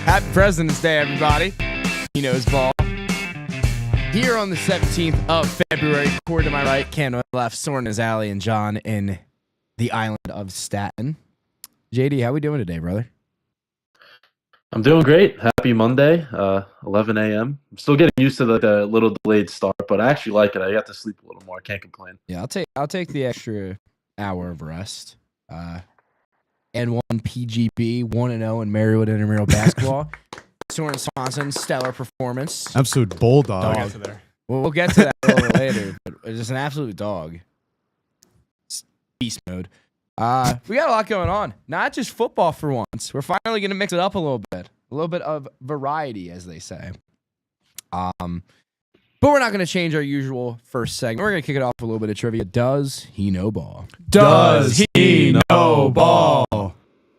Happy President's Day, everybody. He knows ball. Here on the 17th of February, Cord to my right, Cam to my left, Soren is Allie, and John in the island of Staten. JD, how we doing today, brother? I'm doing great. Happy Monday, 11 a.m. I'm still getting used to the little delayed start, but I actually like it. I got to sleep a little more. I can't complain. Yeah, I'll take the extra hour of rest. N1 PGB 1-0 in Marywood Intramural basketball. Soren Swanson, stellar performance. Absolute bulldog. We'll get to that a little later, but it's just an absolute dog. It's beast mode. We got a lot going on. Not just football for once. We're finally going to mix it up a little bit. A little bit of variety, as they say. But we're not going to change our usual first segment. We're going to kick it off with a little bit of trivia. Does he know ball? Does he know ball? What's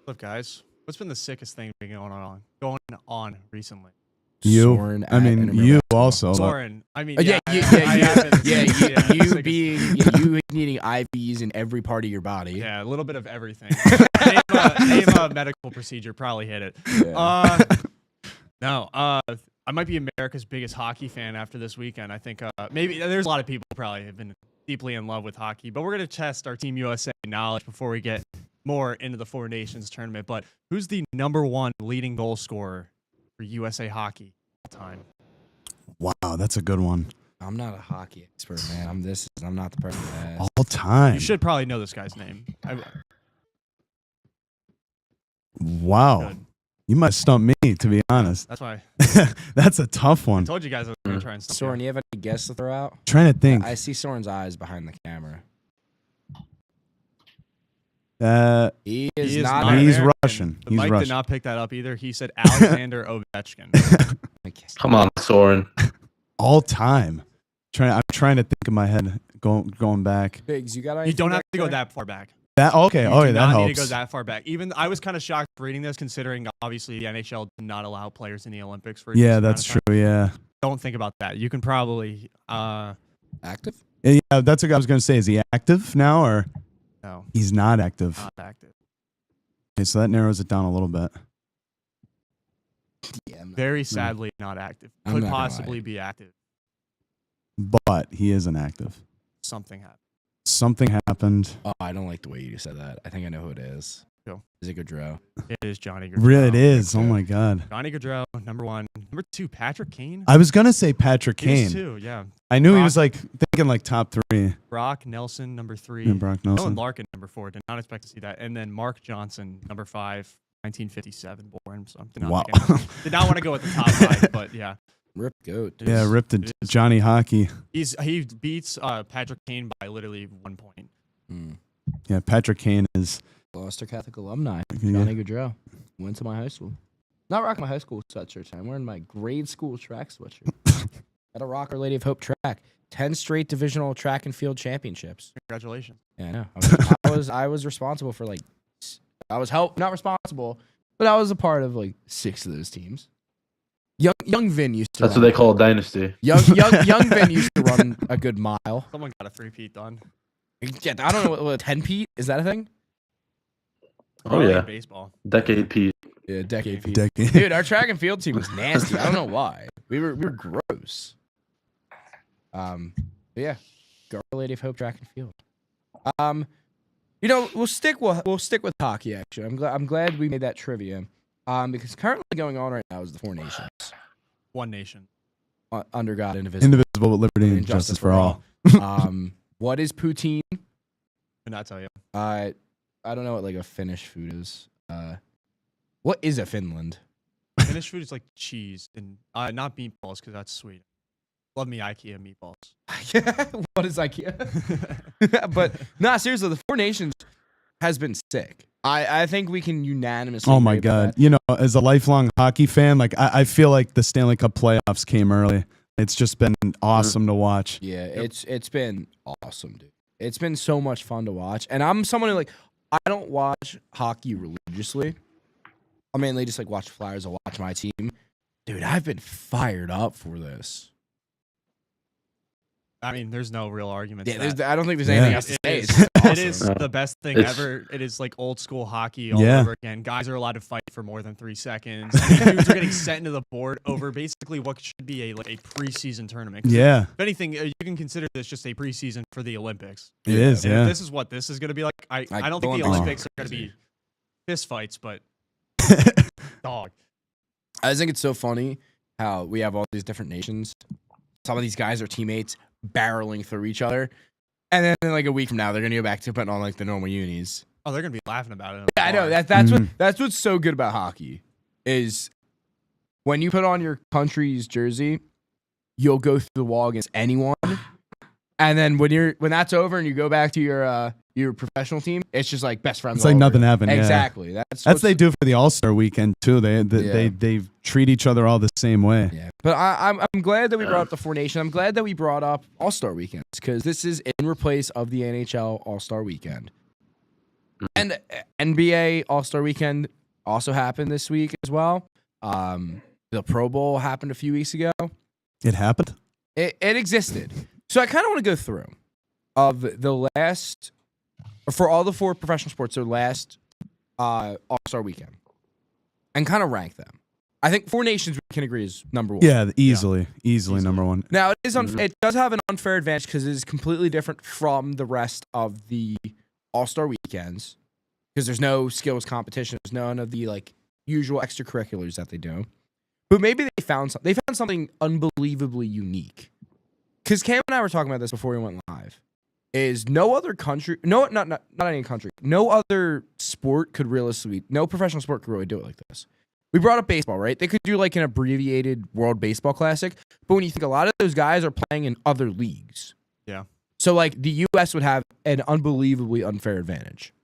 up, guys? What's been the sickest thing going on recently? You. Soren I mean, at you basketball. also. Soren. I mean, You sickest- needing IVs in every part of your body. Yeah, a little bit of everything. name a medical procedure, probably hit it. Yeah. I might be America's biggest hockey fan after this weekend. I think maybe there's a lot of people probably have been deeply in love with hockey, but we're going to test our Team USA knowledge before we get more into the Four Nations tournament. But who's the #1 leading goal scorer for USA hockey all time? Wow, that's a good one. I'm not a hockey expert, man. I'm not the person to ask. All time. You should probably know this guy's name. Wow. Good. You might stump me, to be honest. That's why That's a tough one. I told you guys I was going to try and stump Soren, you. you have any guess to throw out? Trying to think. I see Soren's eyes behind the camera. He is is not. not He's American. Russian. The He's Mike Russian. did not pick that up either. He said Alexander Ovechkin. Come on, Soren. All time. I'm trying to think in my head, going back. Biggs, you got You don't have to go that far back. That okay? You Oh, do yeah, that not need helps. to go that far back. Even I was kind of shocked reading this, considering obviously the NHL did not allow players in the Olympics for. A Yeah, decent that's amount of true. Yeah. time. Don't think about that. You can probably active. Yeah, that's what I was going to say. Is he active now, or no, he's not active? not active. Okay, so that narrows it down a little bit. Yeah, Very sadly, not active. I'm Could not gonna possibly be active. But he isn't active. Something happened. Something happened. Oh, I don't like the way you said that. I think I know who it is. Who? Is it Gaudreau? It is Johnny Gaudreau. Really, it is. Oh my God. Johnny Gaudreau, #1. #2, Patrick Kane. I was gonna say Patrick He is Kane. too, yeah. I knew he Brock- was like thinking like top 3. Brock Nelson, #3. And Brock Dylan Nelson. Larkin, #4. Did not expect to see that. And then Mark Johnson, #5, 1957 born. So did not, Wow. did not want to go with the top 5, but yeah. Rip goat. It Yeah, is- ripped it to is. Johnny Hockey. He beats Patrick Kane by literally 1 point. Yeah, Patrick Kane is. Gloucester Catholic alumni. Yeah. Johnny Gaudreau. Went to my high school. Not rocking my high school sweatshirt. I'm wearing my grade school track sweatshirt. At a Rock Our Lady of Hope track. 10 straight divisional track and field championships. Congratulations. Yeah, I know. I was responsible for like. I was not responsible, but I was a part of like 6 of those teams. Young Vin used to. That's what they call a dynasty. Young Vin used to run a good mile. Someone got a 3-peat done. Yeah, I don't know what a 10-peat is that a thing? Oh, Probably yeah. in baseball. Decade Pete. Yeah, decade feet. Decade. Dude, our track and field team was nasty. I don't know why. We were gross. But yeah, Our Lady of Hope track and field. We'll stick with hockey. Actually, I'm glad we made that trivia. Because currently going on right now is the Four Nations. One nation. Under God, indivisible, Indivisible with liberty and justice for all. What is poutine? Could not tell you. I don't know what like a Finnish food is. What is a Finland? Finnish food is like cheese and not meatballs because that's sweet. Love me IKEA meatballs. What is IKEA? But seriously, the Four Nations has been sick. I think we can unanimously. Oh my agree God. about that. You know, as a lifelong hockey fan, like I feel like the Stanley Cup playoffs came early. It's just been awesome to watch. Yeah, it's been awesome, dude. It's been so much fun to watch. And I'm someone who, like, I don't watch hockey religiously. I mainly just, like, watch Flyers. I'll watch my team. Dude, I've been fired up for this. I mean, there's no real argument. Yeah, to that. I don't think there's anything else to say. It's It awesome. is the best thing ever. It is like old school hockey all Yeah. over again. Guys are allowed to fight for more than 3 seconds. I mean, dudes are getting sent into the board over basically what should be a preseason tournament. 'Cause Yeah, if anything, you can consider this just a preseason for the Olympics. it is. And Yeah. if this is what this is going to be like. I don't think the Olympics are going to be fist fights, but dog. I think it's so funny how we have all these different nations. Some of these guys are teammates barreling through each other. And then like a week from now, they're going to go back to putting on like the normal unis. Oh, they're going to be laughing about it. Yeah, I know. That's what's so good about hockey is when you put on your country's jersey, you'll go through the wall against anyone. And then when that's over and you go back to your professional team, it's just like best friends. It's like all nothing over. happened. Yeah. Exactly. That's what they do for the All-Star weekend too. They treat each other all the same way. Yeah, but I'm glad that we brought up the Four Nations. I'm glad that we brought up All-Star Weekends because this is in replace of the NHL All-Star Weekend. And NBA All-Star Weekend also happened this week as well. The Pro Bowl happened a few weeks ago. It happened? It existed. So I kind of want to go through of the last, for all the 4 professional sports, their last All-Star Weekend and kind of rank them. I think Four Nations we can agree is number 1. Yeah, easily number 1. Now it is it does have an unfair advantage because it is completely different from the rest of the All-Star weekends because there's no skills competition, there's none of the like usual extracurriculars that they do. But maybe they found something unbelievably unique. Because Cam and I were talking about this before we went live. Is no other country, not any country, no other sport could realistically, no professional sport could really do it like this. We brought up baseball, right? They could do like an abbreviated World Baseball Classic, but when you think a lot of those guys are playing in other leagues. Yeah. So like the U.S. would have an unbelievably unfair advantage,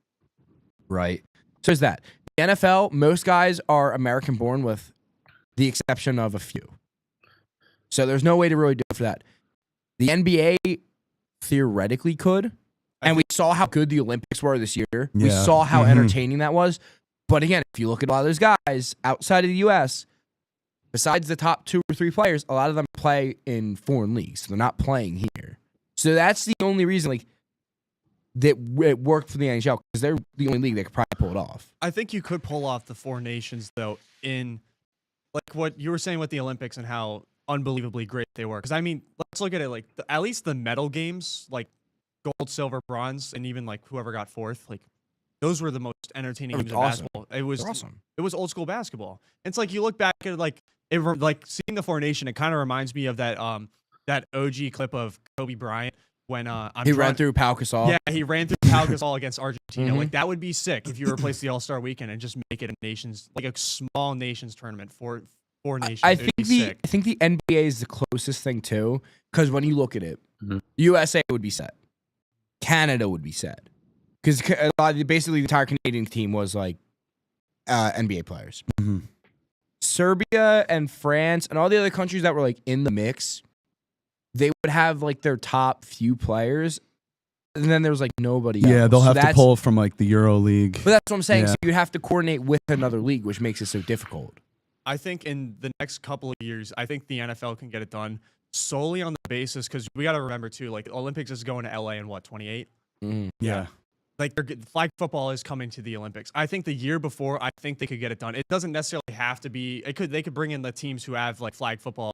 right? So is that. The NFL, most guys are American-born with the exception of a few. So there's no way to really do it for that. The NBA theoretically could, and we saw how good the Olympics were this year. Yeah. We saw how entertaining that was. But again, if you look at a lot of those guys outside of the U.S., besides the top 2 or 3 players, a lot of them play in foreign leagues. So they're not playing here. So that's the only reason like that it worked for the NHL because they're the only league that could probably pull it off. I think you could pull off the Four Nations, though, in like what you were saying with the Olympics and how unbelievably great they were. Because, I mean, let's look at it like at least the medal games, like gold, silver, bronze, and even like whoever got 4th, like those were the most entertaining games of basketball. It was awesome. It was old school basketball. And it's like you look back at like seeing the Four Nation, it kind of reminds me of that that OG clip of Kobe Bryant when he ran through Pau Gasol. Yeah, he ran through Pau Gasol against Argentina. Like that would be sick if you replace the All-Star weekend and just make it a nations like a small nations tournament for Four Nations. I think the NBA is the closest thing too, because when you look at it, USA would be set, Canada would be set, because basically the entire Canadian team was like NBA players. Serbia and France and all the other countries that were like in the mix, they would have like their top few players, and then there was like nobody else. Yeah, they'll have to pull from like the Euro League. But that's what I'm saying. Yeah. So you'd have to coordinate with another league, which makes it so difficult. I think in the next couple of years, I think the NFL can get it done solely on the basis, because we got to remember too, like Olympics is going to LA in what, 28? Yeah. Like flag football is coming to the Olympics. I think the year before, I think they could get it done. It doesn't necessarily have to be. They could bring in the teams who have like flag football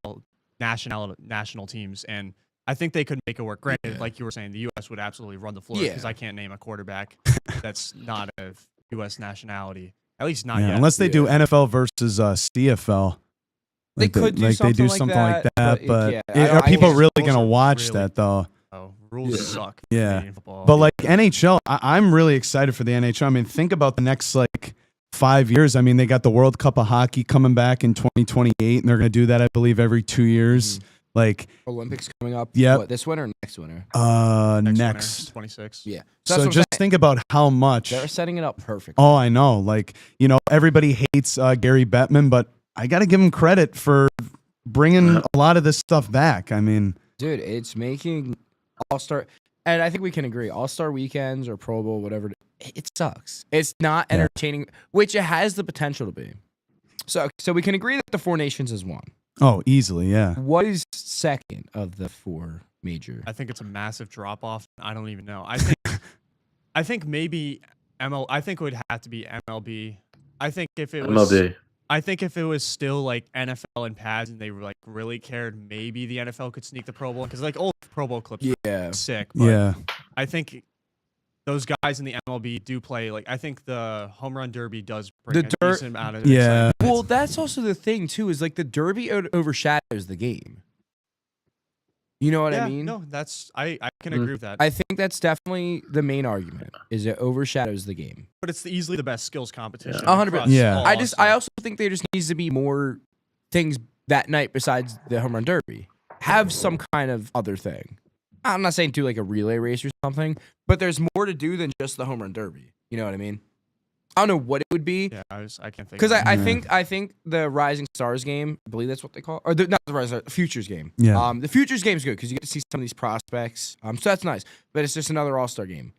national teams, and I think they could make it work. Granted, like you were saying, the U.S. would absolutely run the floor because I can't name a quarterback that's not of U.S. nationality. At least not yet. Unless they do NFL versus CFL. They could do something like that. But are people really going to watch that, though? Oh, rules suck. Yeah. But like NHL, I'm really excited for the NHL. I mean, think about the next like 5 years. I mean, they got the World Cup of Hockey coming back in 2028, and they're going to do that, I believe, every 2 years. Like Olympics coming up. Yeah. This winter or next winter? Next. 26. Yeah. So just think about how much they're setting it up perfect. Oh, I know. Like, everybody hates Gary Bettman, but I got to give him credit for bringing a lot of this stuff back. I mean, dude, it's making All-Star. and I think we can agree, All-Star weekends or Pro Bowl, whatever, it sucks. It's not entertaining, which it has the potential to be. So we can agree that the Four Nations is one. Oh, easily, yeah. What is second of the four major? I think it's a massive drop off. I don't even know. I think maybe I think it would have to be MLB. I think if it was MLB. I think if it was still like NFL and pads and they were like really cared, maybe the NFL could sneak the Pro Bowl because like old Pro Bowl clips Yeah. are sick. But Yeah. I think those guys in the MLB do play like I think the home run derby does bring The a decent amount of Yeah. excitement. Well, that's also the thing too. Is like the Derby overshadows the game. You know what Yeah, I mean? no, that's I can agree with that. I think that's definitely the main argument. Is it overshadows the game? But it's easily the best skills competition. 100%. across Yeah. all I All-Stars. also think there just needs to be more things that night besides the home run derby. Have some kind of other thing. I'm not saying do like a relay race or something, but there's more to do than just the home run derby. You know what I mean? I don't know what it would be Yeah, I can't think. because of it. I think the Rising Stars game, I believe that's what they call it, or not the Rising Stars, Futures game. Yeah. The Futures game's good because you get to see some of these prospects. So that's nice, but it's just another All-Star game.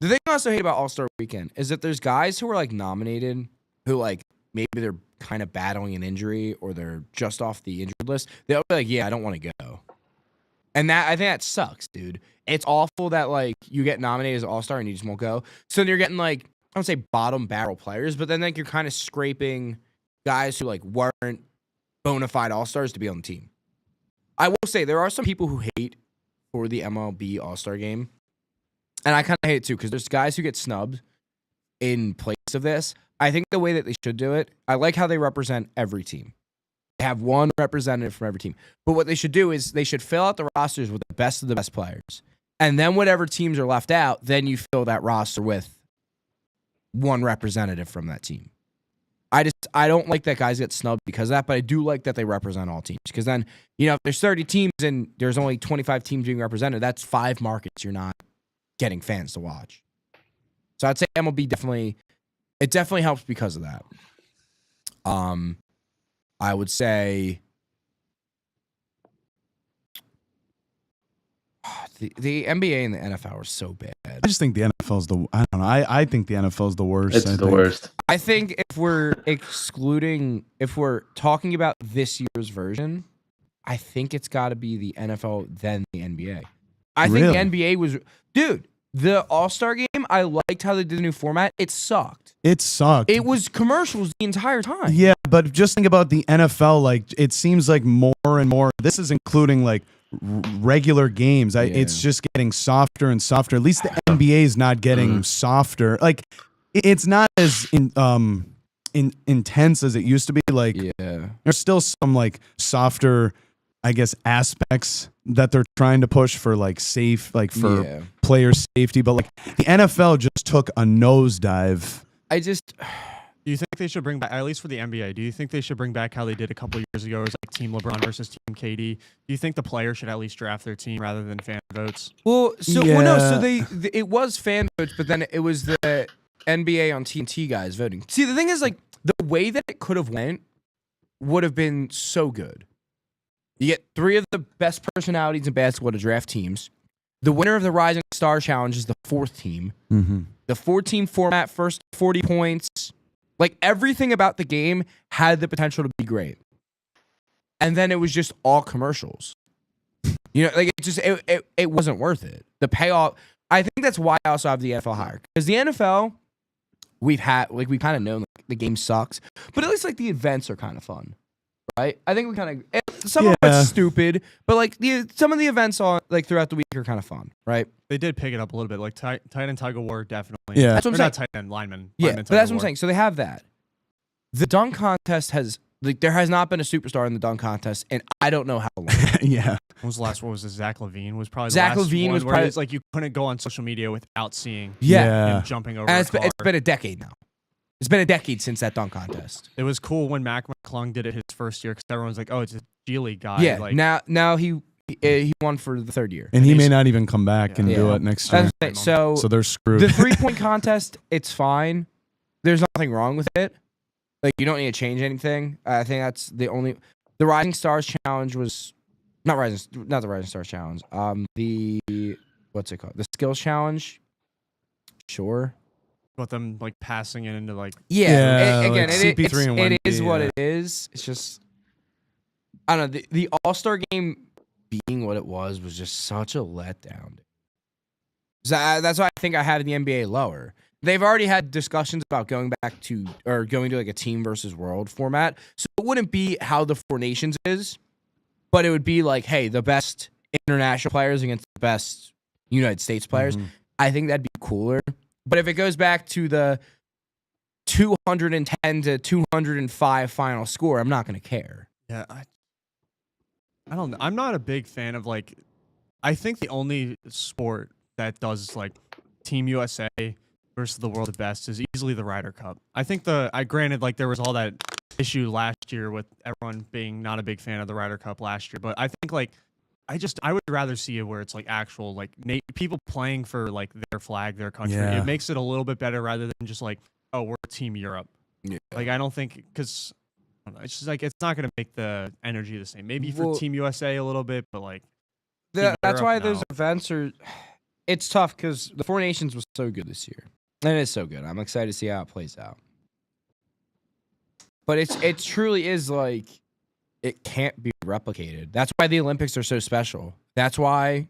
The thing I also hate about All-Star Weekend is that there's guys who are like nominated who like maybe they're kind of battling an injury or they're just off the injured list. They'll be like, yeah, I don't want to go. And that I think that sucks, dude. It's awful that like you get nominated as All-Star and you just won't go. So then you're getting like, I don't say bottom barrel players, but then like you're kind of scraping guys who like weren't bona fide All-Stars to be on the team. I will say there are some people who hate for the MLB All-Star game. And I kind of hate it too because there's guys who get snubbed in place of this. I think the way that they should do it, I like how they represent every team. They have one representative from every team. But what they should do is they should fill out the rosters with the best of the best players. And then whatever teams are left out, then you fill that roster with one representative from that team. I don't like that guys get snubbed because of that, but I do like that they represent all teams. Because then, if there's 30 teams and there's only 25 teams being represented, that's 5 markets you're not getting fans to watch. So I'd say MLB definitely helps because of that. I would say the NBA and the NFL are so bad. I just think the NFL's I don't know. I think the NFL's the worst. It's the worst. I think if we're talking about this year's version, I think it's got to be the NFL then the NBA. I think Really? the NBA was, dude, the All-Star game, I liked how they did the new format. It sucked. It sucked. It was commercials the entire time. Yeah, but just think about the NFL. Like, it seems like more and more. This is including like regular games. It's just getting softer and softer. At least the NBA is not getting softer. Like, it's not as intense as it used to be. Like, there's still some like softer, I guess, aspects that they're trying to push for like for player safety. But like the NFL just took a nosedive. Do you think they should bring back, at least for the NBA, do you think they should bring back how they did a couple of years ago? It was like Team LeBron versus Team KD. Do you think the players should at least draft their team rather than fan votes? Well, so it was fan votes, but then it was the NBA on TNT guys voting. See, the thing is, like, the way that it could have went would have been so good. You get 3 of the best personalities in basketball to draft teams. The winner of the Rising Star Challenge is the 4th team. Mm-hmm. The 4-team format, first 40 points. Like, everything about the game had the potential to be great. And then it was just all commercials. Like, it wasn't worth it. The payoff, I think that's why I also have the NFL higher. Because the NFL, we've kind of known like, the game sucks. But at least, like, the events are kind of fun. Right? I think we kind of, some of it's stupid, but like some of the events on like throughout the week are kind of fun, right? They did pick it up a little bit, like tight end tug of war, definitely. Yeah. That's what I'm Or saying. not tight end, lineman. Yeah, lineman but tug that's of what I'm war. saying. So they have that. The dunk contest there has not been a superstar in the dunk contest, and I don't know how long. Yeah. When was the last one? Was it Zach LaVine? Was probably Zach the last LaVine one was where probably- it's like you couldn't go on social media without seeing Yeah. him jumping over And a car. it's been a decade now. It's been a decade since that dunk contest. It was cool when Mac McClung did it his first year because everyone's like, "Oh, it's a G League guy." Yeah, like, now he won for the 3rd year. And he may not even come back and do Yeah. it next year. That's the thing. So So they're screwed. the 3-point contest, it's fine. There's nothing wrong with it. Like, you don't need to change anything. I think that's the only. The Rising Stars Challenge was not the Rising Stars Challenge. The what's it called? The skills challenge. Sure. With them like passing it into like Yeah, again, like it CP3 and it 1B, is what yeah. it is. It's just I don't know. The All-Star game being what it was just such a letdown. So that's why I think I had the NBA lower. They've already had discussions about going to like a team versus world format. So it wouldn't be how the Four Nations is, but it would be like, hey, the best international players against the best United States players. Mhm. I think that'd be cooler. But if it goes back to the 210 to 205 final score, I'm not going to care. yeah. I don't know. I'm not a big fan of like. I think the only sport that does like Team USA versus the world of best is easily the Ryder Cup. I think granted like there was all that issue last year with everyone being not a big fan of the Ryder Cup last year, but I think like I would rather see it where it's like actual like people playing for like their flag, their country. Yeah. It makes it a little bit better rather than just like, oh, we're Team Europe. Yeah. Like I don't think because it's just like it's not going to make the energy the same. Maybe for Well, Team USA a little bit, but like Team That's Europe, why no. those events are. It's tough because the Four Nations was so good this year, and it is so good. I'm excited to see how it plays out. But it truly is like it can't be replicated. That's why the Olympics are so special. That's why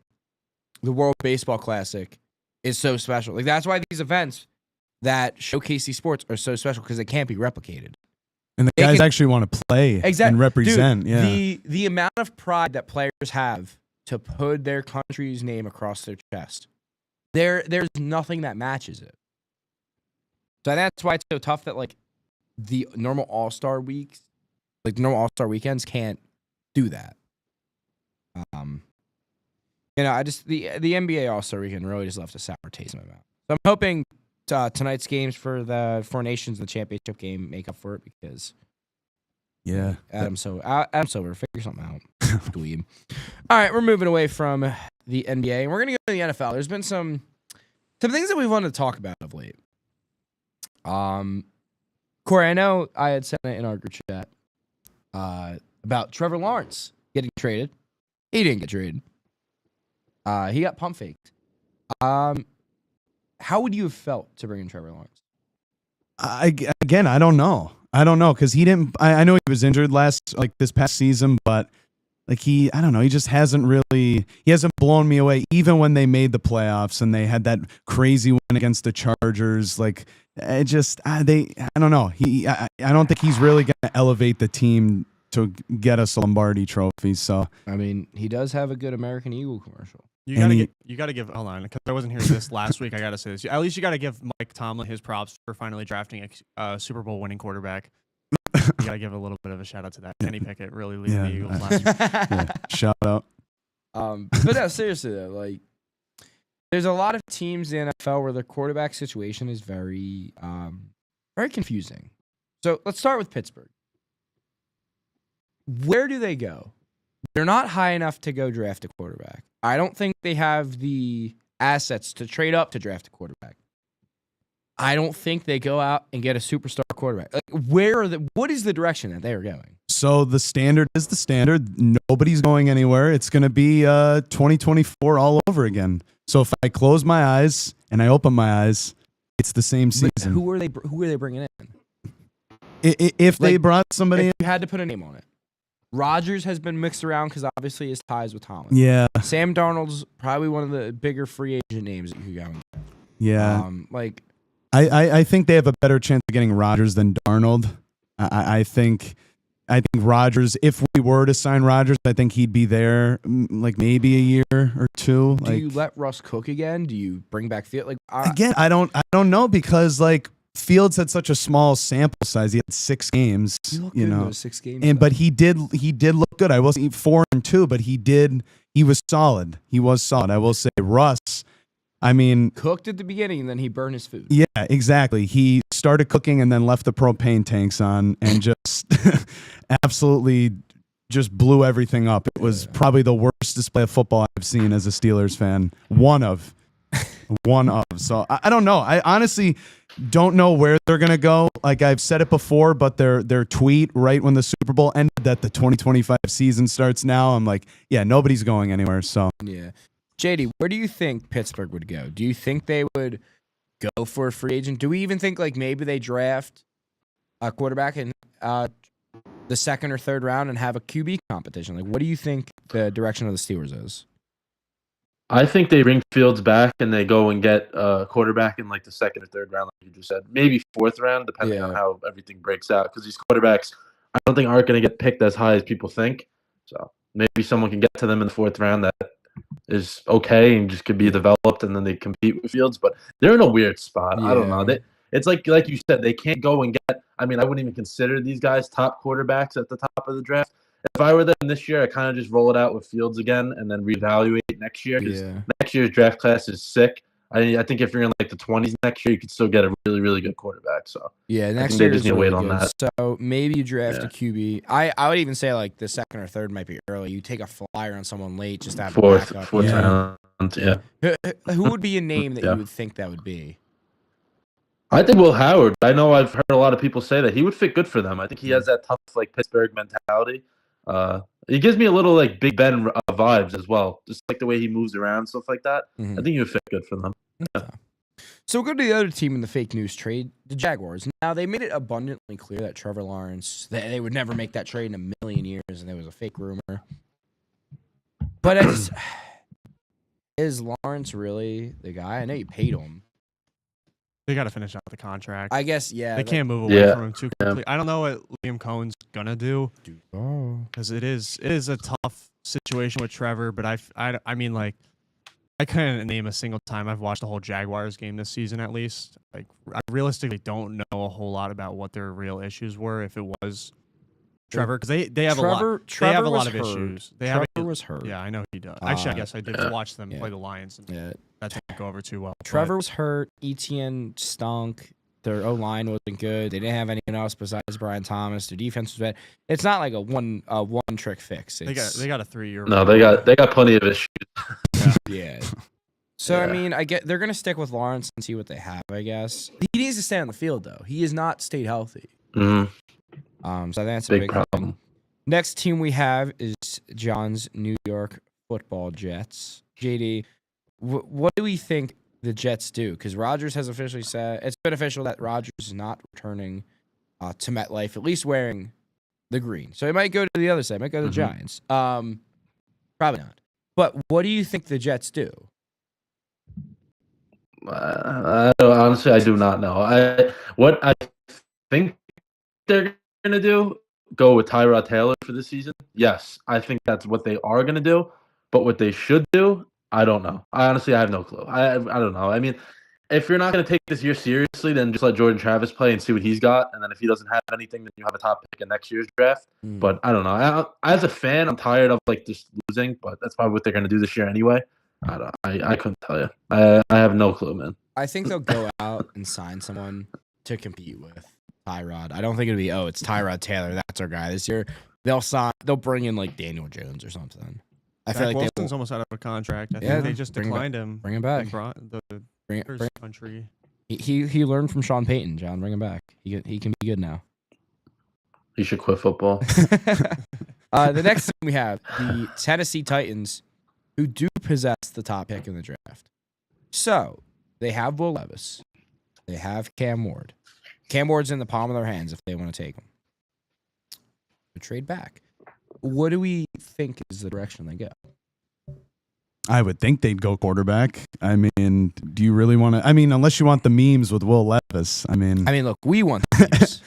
the World Baseball Classic is so special. Like that's why these events that showcase these sports are so special because they can't be replicated. And the They guys can- actually want to play and represent. Dude, yeah. The amount of pride that players have to put their country's name across their chest, there's nothing that matches it. So that's why it's so tough that like the normal All-Star weeks, like normal All-Star weekends, can't do that. I just the NBA All-Star weekend really just left a sour taste in my mouth. So I'm hoping tonight's games for the Four Nations and the championship game make up for it because Yeah. Adam Silver, figure something out. Dweeb. All right, we're moving away from the NBA and we're gonna go to the NFL. There's been some things that we've wanted to talk about of late. Corey, I know I had sent it in our group chat about Trevor Lawrence getting traded. He didn't get traded. He got pump faked. How would you have felt to bring in Trevor Lawrence? I don't know. I don't know because he didn't. I know he was injured this past season, but I don't know. He just hasn't really. He hasn't blown me away. Even when they made the playoffs and they had that crazy win against the Chargers, I don't know. I don't think he's really going to elevate the team to get us a Lombardi trophy. So I mean, he does have a good American Eagle commercial. you gotta give hold on because I wasn't here this last week. I gotta say this. At least you gotta give Mike Tomlin his props for finally drafting a Super Bowl winning quarterback. You gotta give a little bit of a shout out to that. Kenny Pickett really leading the Eagles last week. yeah, shout out. But no, seriously though, like there's a lot of teams in the NFL where the quarterback situation is very, very confusing. So let's start with Pittsburgh. Where do they go? They're not high enough to go draft a quarterback. I don't think they have the assets to trade up to draft a quarterback. I don't think they go out and get a superstar quarterback. Like, what is the direction that they are going? So the standard is the standard. Nobody's going anywhere. It's going to be 2024 all over again. So if I close my eyes and I open my eyes, it's the same season. But who are they bringing in? If they brought somebody If you had to put a name on it. Rodgers has been mixed around because obviously his ties with Tomlin. Yeah. Sam Darnold's probably one of the bigger free agent names that you could go and get. Yeah. I I think they have a better chance of getting Rodgers than Darnold. I think Rodgers, if we were to sign Rodgers, I think he'd be there maybe a year or two. do you let Russ cook again? Do you bring back Field? Again, I don't know because Fields had such a small sample size. He had 6 games, you know, those 6 games. but he did look good. I wasn't 4-2, but he was solid. He was solid. I will say Russ, I mean, cooked at the beginning and then he burned his food. yeah, exactly. He started cooking and then left the propane tanks on and just absolutely just blew everything up. It was probably the worst display of football I've seen as a Steelers fan. One of. So I don't know. I honestly don't know where they're gonna go. Like I've said it before, but their tweet right when the Super Bowl ended that the 2025 season starts now. I'm like, yeah, nobody's going anywhere. So Yeah. JD, where do you think Pittsburgh would go? Do you think they would go for a free agent? Do we even think like maybe they draft a quarterback in the second or third round and have a QB competition? Like, what do you think the direction of the Steelers is? I think they bring Fields back and they go and get a quarterback in like the second or third round, like you just said. Maybe fourth round, depending on how everything breaks out. Because these quarterbacks, I don't think aren't going to get picked as high as people think. So maybe someone can get to them in the fourth round that is okay and just could be developed, and then they compete with Fields. But they're in a weird spot. I don't know. It's like you said, they can't go and get. I mean, I wouldn't even consider these guys top quarterbacks at the top of the draft. If I were them this year, I kind of just roll it out with Fields again and then reevaluate next year. Because next year's draft class is sick. I think if you're in like the 20s next year, you could still get a really, really good quarterback. So next year is really good. So maybe you draft a QB. I would even say like the second or third might be early. You take a flyer on someone late, just to have fourth a backup. round. Yeah. Who would be a name that you would think that would be? I think Will Howard. I know I've heard a lot of people say that he would fit good for them. I think he has that tough like Pittsburgh mentality. He gives me a little like Big Ben vibes as well, just like the way he moves around, stuff like that. I think he would fit good for them. Yeah. So we'll go to the other team in the fake news trade, the Jaguars. Now, they made it abundantly clear that Trevor Lawrence, they would never make that trade in a million years, and it was a fake rumor. But is Lawrence really the guy? I know you paid him. They got to finish out the contract. I guess, yeah. They can't move away from him too quickly. I don't know what Liam Cohen's gonna do because it is a tough situation with Trevor. But I mean, like, I couldn't name a single time I've watched the whole Jaguars game this season. At least, like, I realistically don't know a whole lot about what their real issues were. If it was Trevor, because they have a lot. They have a lot of issues. Trevor was hurt. Yeah, I know he does. Actually, I guess I did watch them play the Lions. And that didn't go over too well. Trevor was hurt. ETN stunk. Their O-line wasn't good. They didn't have anyone else besides Brian Thomas. Their defense was bad. It's not like a one trick fix. They got a 3-year. No, they got plenty of issues. Yeah. So I mean, they're gonna stick with Lawrence and see what they have. I guess he needs to stay on the field though. He has not stayed healthy. Mm-hmm. So I think that's a big problem. Next team we have is John's New York Football Jets. JD, what do we think the Jets do? Because Rodgers has officially said it's been official that Rodgers is not returning to MetLife, at least wearing the green. So he might go to the other side. Might go to the Giants. Probably not. But what do you think the Jets do? Honestly, I do not know. What I think they're going to do, go with Tyrod Taylor for the season. Yes, I think that's what they are going to do. But what they should do, I don't know. I have no clue. I don't know. I mean, if you're not going to take this year seriously, then just let Jordan Travis play and see what he's got. And then if he doesn't have anything, then you have a top pick in next year's draft. But I don't know. As a fan, I'm tired of like just losing. But that's probably what they're going to do this year anyway. I couldn't tell you. I have no clue, man. I think they'll go out and sign someone to compete with Tyrod. I don't think it'll be, it's Tyrod Taylor. That's our guy this year. They'll bring in like Daniel Jones or something. I feel like Wilson's almost out of a contract. I think they just declined him. Bring him back. Bring country. He learned from Sean Payton. John, bring him back. He can be good now. He should quit football. The next thing we have the Tennessee Titans, who do possess the top pick in the draft. So they have Will Levis. They have Cam Ward. Cam Ward's in the palm of their hands if they want to take him. They trade back. What do we think is the direction they go? I would think they'd go quarterback. I mean, do you really want to? I mean, unless you want the memes with Will Levis. I mean, look, we want the memes.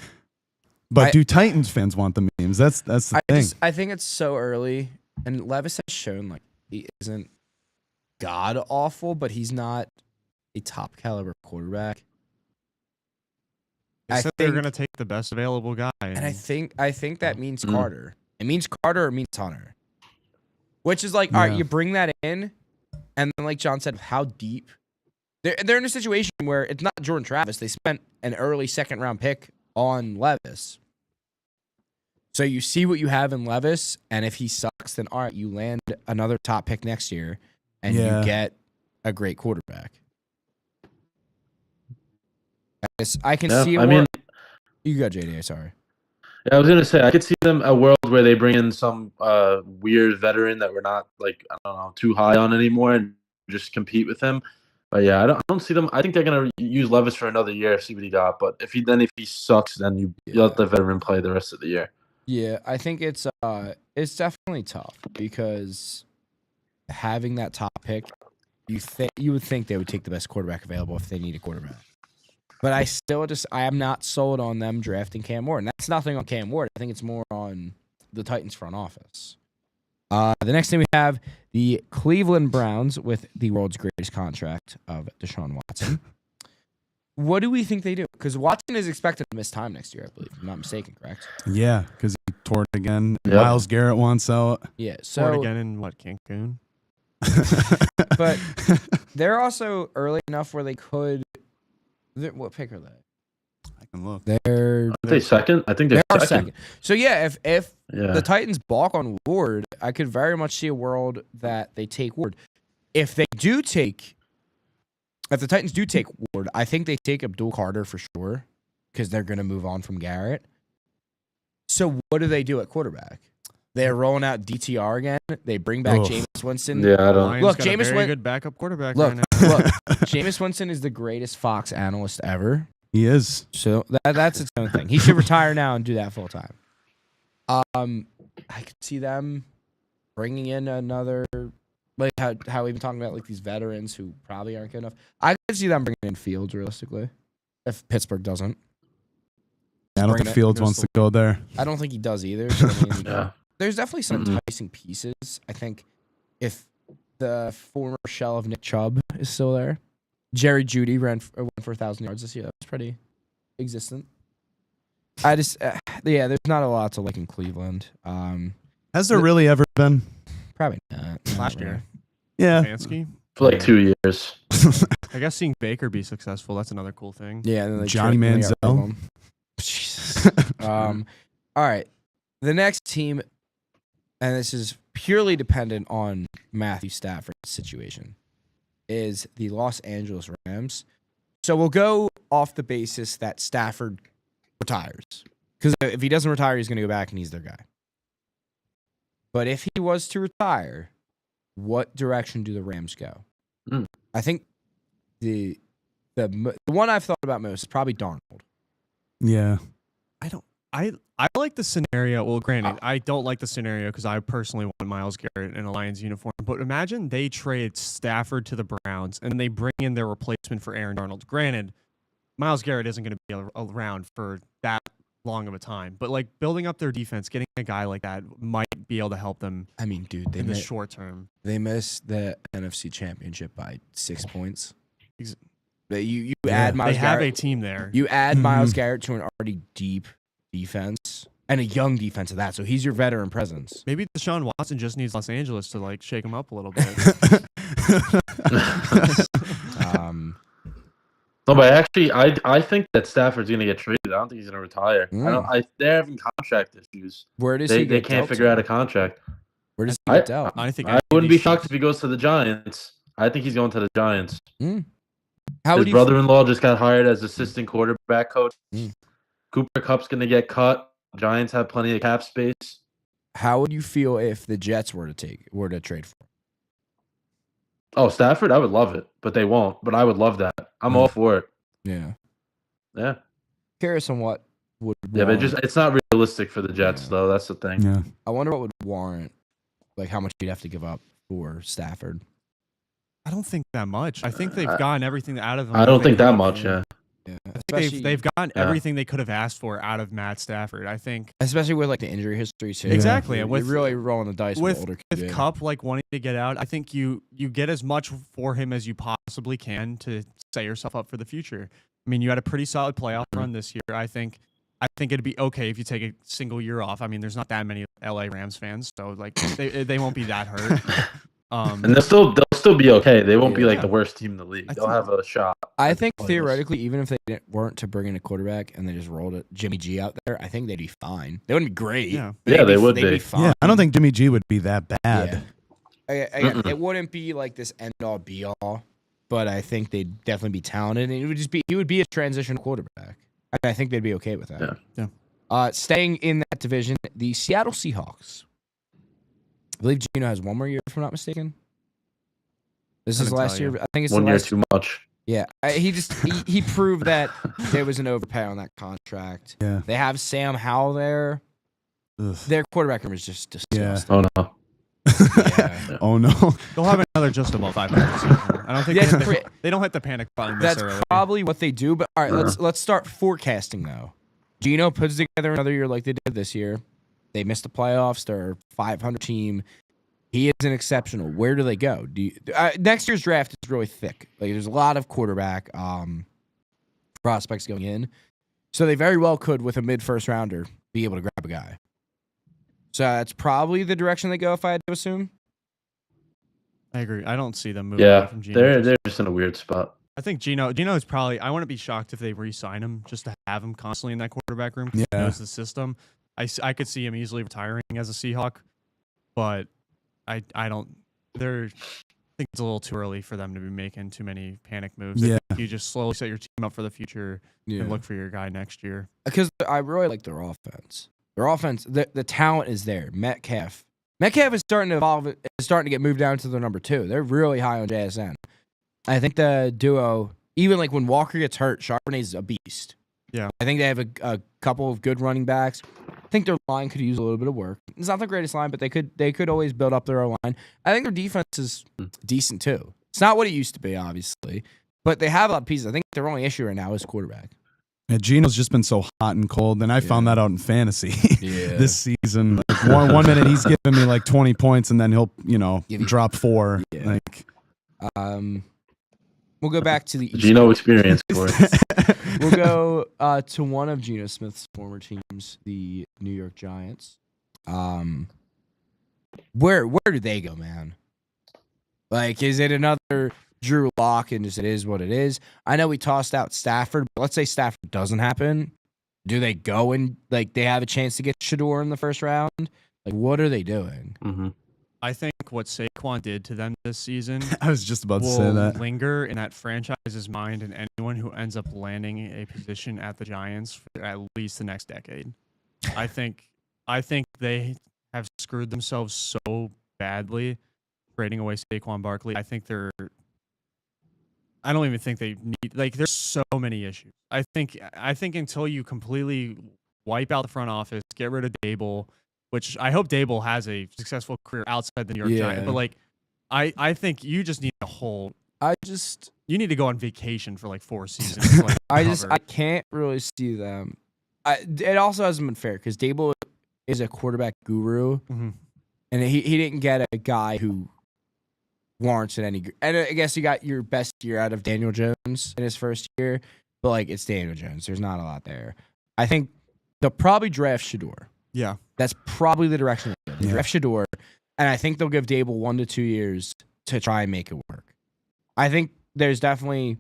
But do Titans fans want the memes? That's the thing. I think it's so early, and Levis has shown like he isn't god awful, but he's not a top caliber quarterback. I think they're gonna take the best available guy, and I think that means Carter. It means Carter or it means Hunter, which is like, all right, you bring that in, and then like John said, how deep? They're in a situation where it's not Jordan Travis. They spent an early second round pick on Levis. So you see what you have in Levis, and if he sucks, then all right, you land another top pick next year, and you get a great quarterback. I can see. You go, JD. Sorry. Yeah, I was gonna say I could see them a world where they bring in some weird veteran that we're not like too high on anymore, and just compete with him. But yeah, I don't see them. I think they're gonna use Levis for another year, see what he got. But if he sucks, then you let the veteran play the rest of the year. Yeah, I think it's definitely tough because having that top pick, you would think they would take the best quarterback available if they need a quarterback. But I am not sold on them drafting Cam Ward. And that's nothing on Cam Ward. I think it's more on the Titans front office. The next thing we have the Cleveland Browns with the world's greatest contract of Deshaun Watson. What do we think they do? Because Watson is expected to miss time next year, I believe. If I'm not mistaken, correct? Yeah, because he tore it again. Yep. Myles Garrett wants out. Yeah. Tore it So again in Cancun? but they're also early enough where they could. What pick are they? I can look. They're Are they second? I think they they're are second. second. So yeah, if Yeah. the Titans balk on Ward, I could very much see a world that they take Ward. If the Titans do take Ward, I think they take Abdul Carter for sure because they're going to move on from Garrett. So what do they do at quarterback? They're rolling out DTR again. They bring back Oof. Jameis Winston. Yeah, I don't. Lions Look, got a Jameis very went- good backup quarterback Look, right now. look, Jameis Winston is the greatest Fox analyst ever. He is. So that's its own thing. He should retire now and do that full time. I could see them bringing in another, like how we've been talking about, like these veterans who probably aren't good enough. I could see them bringing in Fields realistically, if Pittsburgh doesn't. I don't Bring think it. Fields wants to go there. I don't think he does either. So I mean, Yeah. there's definitely some Mm-mm. enticing pieces. I think if the former shell of Nick Chubb is still there, Jerry Jeudy went for 1,000 yards this year. That was pretty existent. I just, yeah, there's not a lot to like in Cleveland. Has there really ever been? Probably not. Last year. Yeah. Stefanski. For like 2 years. I guess seeing Baker be successful, that's another cool thing. Yeah, and then they Johnny then they got rid of Manziel. him. Jesus. All right. The next team, and this is purely dependent on Matthew Stafford's situation, is the Los Angeles Rams. So we'll go off the basis that Stafford retires. Because if he doesn't retire, he's going to go back and he's their guy. But if he was to retire, what direction do the Rams go? Mm. I think the one I've thought about most is probably Darnold. Yeah. I like the scenario. Well, granted, I don't like the scenario because I personally want Myles Garrett in a Lions uniform. But imagine they trade Stafford to the Browns and they bring in their replacement for Aaron Donald. Granted, Myles Garrett isn't going to be around for that long of a time. But like building up their defense, getting a guy like that might be able to help them I mean, dude, in the short term. they missed the NFC Championship by 6 points. You Yeah. add They Myles have a Garrett. team there. You add Mhm. Myles Garrett to an already deep defense and a young defense of that, so he's your veteran presence. Maybe Deshaun Watson just needs Los Angeles to like shake him up a little bit. No, but actually, I think that Stafford's gonna get traded. I don't think he's gonna retire. They're having contract issues. Where does They he? they get can't dealt figure to? out a contract. Where does he I- get dealt? I think I wouldn't be he's- shocked if he goes to the Giants. I think he's going to the Giants. How His would you? brother-in-law just got hired as assistant quarterback coach. Mm. Cooper Kupp's gonna get cut. Giants have plenty of cap space. How would you feel if the Jets were to trade for? Oh, Stafford, I would love it, but they won't. But I would love that. I'm all for it. Yeah. Yeah, Curious on what would. yeah, but warrant- it's not realistic for the Jets, Yeah. though. That's the thing. Yeah. I wonder what would warrant, like how much you'd have to give up for Stafford. I don't think that much. I think they've gotten everything out of him. I don't think that Yeah. much. Yeah, Yeah, I think they've gotten Yeah. everything they could have asked for out of Matt Stafford. I think especially with like the injury history too. Exactly, You're, and with- you're really rolling the dice with, with older with QB. Cup like wanting to get out, I think you get as much for him as you possibly can to set yourself up for the future. I mean, you had a pretty solid playoff run this year. I think it'd be okay if you take a single year off. I mean, there's not that many LA Rams fans, so like they won't be that hurt. and they'll still be okay. They won't be like Yeah. the worst team in the league. I They'll think- have a shot. I at the think playoffs. theoretically, even if they weren't to bring in a quarterback and they just rolled it, Jimmy G out there, I think they'd be fine. They wouldn't be great. Yeah. but Yeah, they'd they would they'd be. fine. Yeah. I don't think Jimmy G would be that bad. Yeah. Mm-mm. It wouldn't be like this end all be all, but I think they'd definitely be talented, and he would be a transition quarterback. And I think they'd be okay with that. Yeah. Staying in that division, the Seattle Seahawks. I believe Gino has one more year, if I'm not mistaken. This is Couldn't last tell year. you. I think it's One the year last. too much. Yeah, he proved that there was an overpay on that contract. Yeah. They have Sam Howell there. Ugh. Their quarterback room is just disgusting. Oh no. Yeah. Oh no. They'll have another just above 500 season. I don't think Yeah, they don't hit the panic button this That's early. probably what they do. But all right, Uh-huh. let's start forecasting though. Gino puts together another year like they did this year. They missed the playoffs. They're a 500 team. He isn't exceptional. Where do they go? Next year's draft is really thick. Like there's a lot of quarterback prospects going in, so they very well could, with a mid-first rounder, be able to grab a guy. So that's probably the direction they go, if I had to assume. I agree. I don't see them moving away Yeah, from Gino. they're just in a weird spot. I think Gino is probably. I wouldn't be shocked if they re-sign him just to have him constantly in that quarterback room. 'Cause Yeah. He knows the system. I could see him easily retiring as a Seahawk, but I don't. I think it's a little too early for them to be making too many panic moves. I Yeah. think you just slowly set your team up for the future Yeah, and look for your guy next year. because I really like their offense. Their offense, the talent is there. Metcalf is starting to evolve. Is starting to get moved down to the number 2. They're really high on JSN. I think the duo, even like when Walker gets hurt, Charbonnet's a beast. Yeah. I think they have a couple of good running backs. I think their line could use a little bit of work. It's not the greatest line, but they could always build up their own line. I think their defense is decent too. It's not what it used to be, obviously, but they have a lot of pieces. I think their only issue right now is quarterback. Yeah, Gino's just been so hot and cold, and I found that out in fantasy Yeah. this season. Like one minute he's giving me like 20 points, and then he'll Give you- drop 4. Yeah. Like We'll go back to the East. Gino experience for it. We'll go to one of Geno Smith's former teams, the New York Giants. Where do they go, man? Like, is it another Drew Lock and just it is what it is? I know we tossed out Stafford, but let's say Stafford doesn't happen. Do they go and like they have a chance to get Shador in the first round? Like, what are they doing? Mm-hmm. I think what Saquon did to them this season I was just about to will say that. linger in that franchise's mind, and anyone who ends up landing a position at the Giants for at least the next decade. I think they have screwed themselves so badly trading away Saquon Barkley. I don't even think they need, like, there's so many issues. I think until you completely wipe out the front office, get rid of Dable, which I hope Dable has a successful career outside the New York Giants. Yeah. But like, I think you just need you need to go on vacation for like 4 seasons. to, like, I recover. can't really see them. It also hasn't been fair because Dable is a quarterback guru, Mhm. and he didn't get a guy who warrants it any. And I guess you got your best year out of Daniel Jones in his first year, but like it's Daniel Jones. There's not a lot there. I think they'll probably draft Shador. Yeah. That's probably the direction they go. They Yeah. draft Shador, and I think they'll give Dable 1 to 2 years to try and make it work. I think there's definitely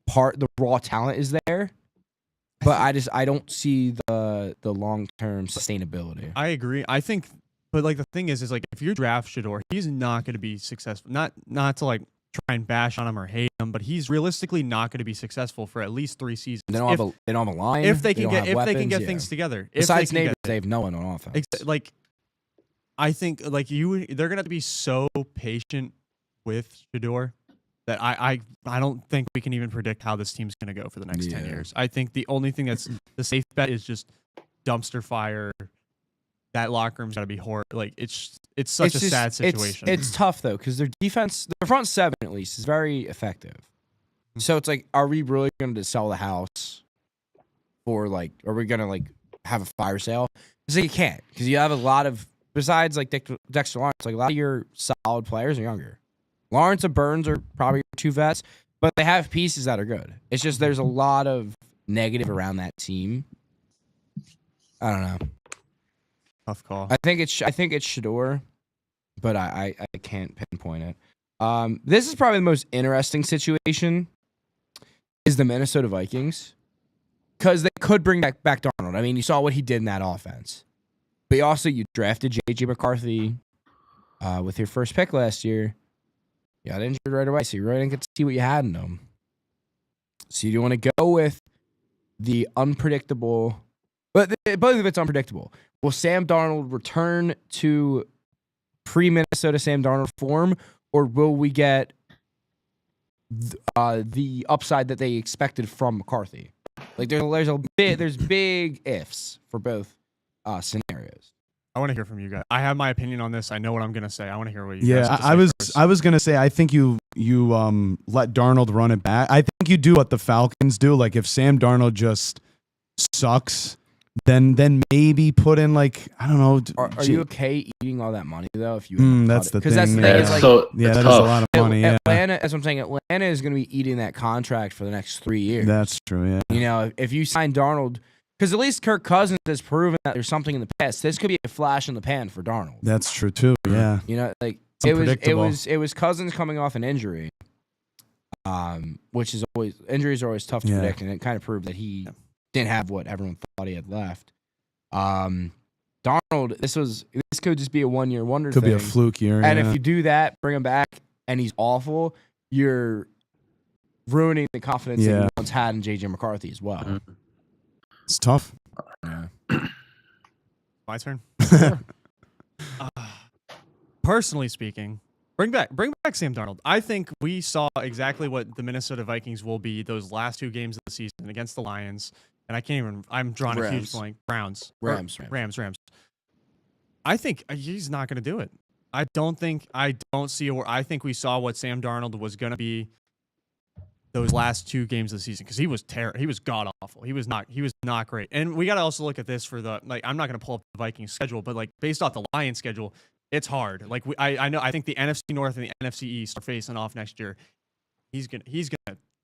the raw talent is there, but I don't see the long-term sustainability. I agree. I think, but like the thing is like if you draft Shador, he's not going to be successful. Not to like try and bash on him or hate him, but he's realistically not going to be successful for at least 3 seasons. They don't have a line. If they can don't get have weapons, get yeah. things together. Besides if they can neighbors, get- they have no one on offense. like I think like they're gonna have to be so patient with Shador that I don't think we can even predict how this team's gonna go for the next 10 Yeah. years. I think the only thing that's the safe bet is just dumpster fire. That locker room's gotta be horrible. Like it's such a sad situation. It's tough though because their defense, their front 7 at least, is very effective. So it's like, are we really going to sell the house for like? Are we going to like have a fire sale? Because you can't, because you have a lot of, besides like Dexter Lawrence, like a lot of your solid players are younger. Lawrence and Burns are probably your 2 vets, but they have pieces that are good. It's just there's a lot of negative around that team. I don't know. Tough call. I think it's Shador, but I can't pinpoint it. This is probably the most interesting situation. Is the Minnesota Vikings, because they could bring back Darnold. I mean, you saw what he did in that offense, but you drafted J.J. McCarthy with your first pick last year. You got injured right away, so you really didn't get to see what you had in them. So you want to go with the unpredictable, but both of it's unpredictable. Will Sam Darnold return to pre-Minnesota Sam Darnold form, or will we get the upside that they expected from McCarthy. Like there's big ifs for both scenarios. I want to hear from you guys. I have my opinion on this. I know what I'm gonna say. I want to hear what you guys Yeah, have to I say was first. I was gonna say I think you let Darnold run it back. I think you do what the Falcons do. Like if Sam Darnold just sucks, then maybe put in like I don't know. Are you okay eating all that money though? If you that's the because that's thing. the thing. Yeah. Is like so Yeah, it's that is a tough. lot of money. Yeah, Atlanta, as I'm saying, Atlanta is going to be eating that contract for the next 3 years. that's true. Yeah, You know, if you sign Darnold, because at least Kirk Cousins has proven that there's something in the past. This could be a flash in the pan for Darnold. that's true too. Yeah, You know, like It's unpredictable. it was Cousins coming off an injury, which is always injuries are always tough to Yeah. predict, and it kind of proved that he didn't have what everyone thought he had left. Darnold, this could just be a 1-year wonder. could be a thing. fluke year. And yeah. if you do that, bring him back, and he's awful, you're ruining the confidence that Yeah. you once had in JJ McCarthy as well. Mhm. It's tough. Yeah. My turn. Personally speaking, bring back Sam Darnold. I think we saw exactly what the Minnesota Vikings will be those last 2 games of the season against the Lions, and I can't even. I'm drawing a huge Rams. blank. Browns. Rams. I think he's not going to do it. I don't see where I think we saw what Sam Darnold was going to be those last 2 games of the season because he was he was god awful. He was not great. And we got to also look at this for the I'm not going to pull up the Vikings schedule, but like based off the Lions schedule, it's hard. Like I think the NFC North and the NFC East are facing off next year. He's gonna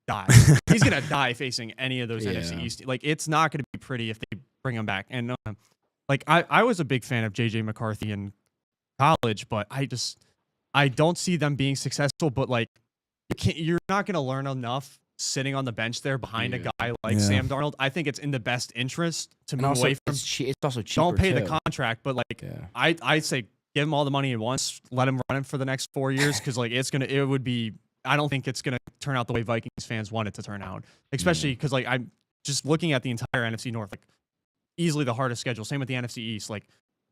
die. He's gonna die facing any of those Yeah. NFC East. Like it's not gonna be pretty if they bring him back. And like I was a big fan of JJ McCarthy in college, but I don't see them being successful. But like you're not gonna learn enough sitting on the bench there behind a guy like Yeah. Sam Darnold. I think it's in the best interest to And move also, away from. it's also cheaper. Don't pay the too. contract, but like Yeah. I'd say give him all the money at once, let him run it for the next 4 years because like it would be. I don't think it's gonna turn out the way Vikings fans want it to turn out, especially because like I'm just looking at the entire NFC North, like easily the hardest schedule. Same with the NFC East, like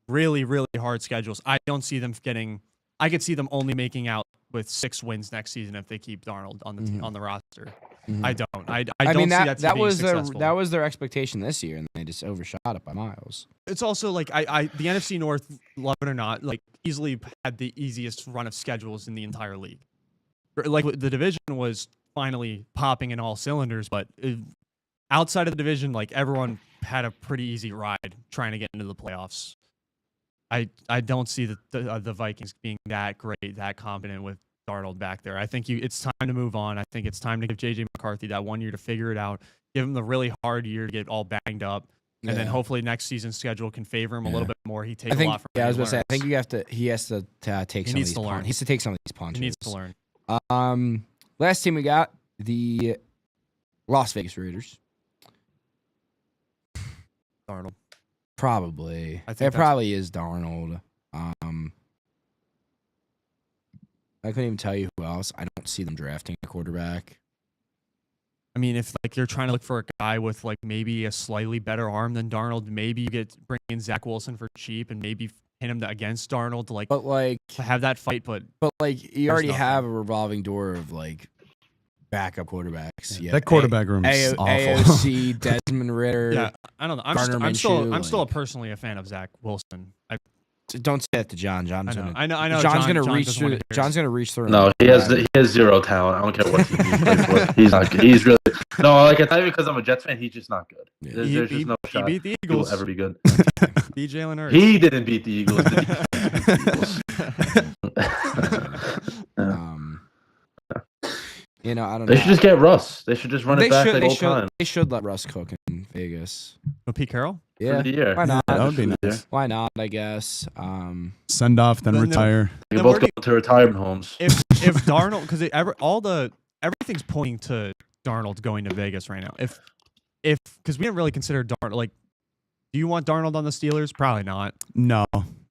really hard schedules. I don't see them getting. I could see them only making out with 6 wins next season if they keep Darnold on the on the roster. Mhm. I don't. I I don't mean see that being was successful. that was their expectation this year, and they just overshot it by miles. It's also like the NFC North, love it or not, like easily had the easiest run of schedules in the entire league. Like the division was finally popping in all cylinders, but outside of the division, like everyone had a pretty easy ride trying to get into the playoffs. I don't see the Vikings being that great, that confident with Darnold back there. I think it's time to move on. I think it's time to give JJ McCarthy that 1 year to figure it out. Give him the really hard year to get all banged up. And then Yeah. hopefully next season's schedule can favor him a Yeah. little bit more. He takes I think. a lot from Yeah, I what was he gonna say. I think learns. he has to take He some of needs these. to learn. He has to take some of these punches. He needs to learn. Last team we got the Las Vegas Raiders. Darnold. Probably. I think It that's- probably is Darnold. I couldn't even tell you who else. I don't see them drafting a quarterback. I mean, if like you're trying to look for a guy with like maybe a slightly better arm than Darnold, maybe you bring in Zach Wilson for cheap and maybe pin him against Darnold to like But like, have that fight. But you already nothing. have a revolving door of like backup quarterbacks. You That have quarterback room is awful. AOC, Desmond Ritter. yeah, I don't know. Gardner I'm Minshew, still like- personally a fan of Zach Wilson. Don't say that to John. I know. John's John gonna reach doesn't through. wanna hear it. John's gonna reach through. No, he has 0 talent. I don't care what team he plays for. He's not good. He's really no. Like I tell you, because I'm a Jets fan, he's just not good. Yeah. There's just no He shot beat the he will Eagles. ever be good. Beat Jalen Hurts. He didn't beat the Eagles. Did he? I don't know. They should just get Russ. They should just run it back like old times They should let Russ cook in Vegas. Pete Carroll. Yeah. for the year. Why not? That would be For the year. nice. Why not? I guess. Send off, then Then- retire. They Then both where do go to retirement homes. If Darnold, because everything's pointing to Darnold going to Vegas right now. If because we didn't really consider Darnold. Like, do you want Darnold on the Steelers? Probably not. No.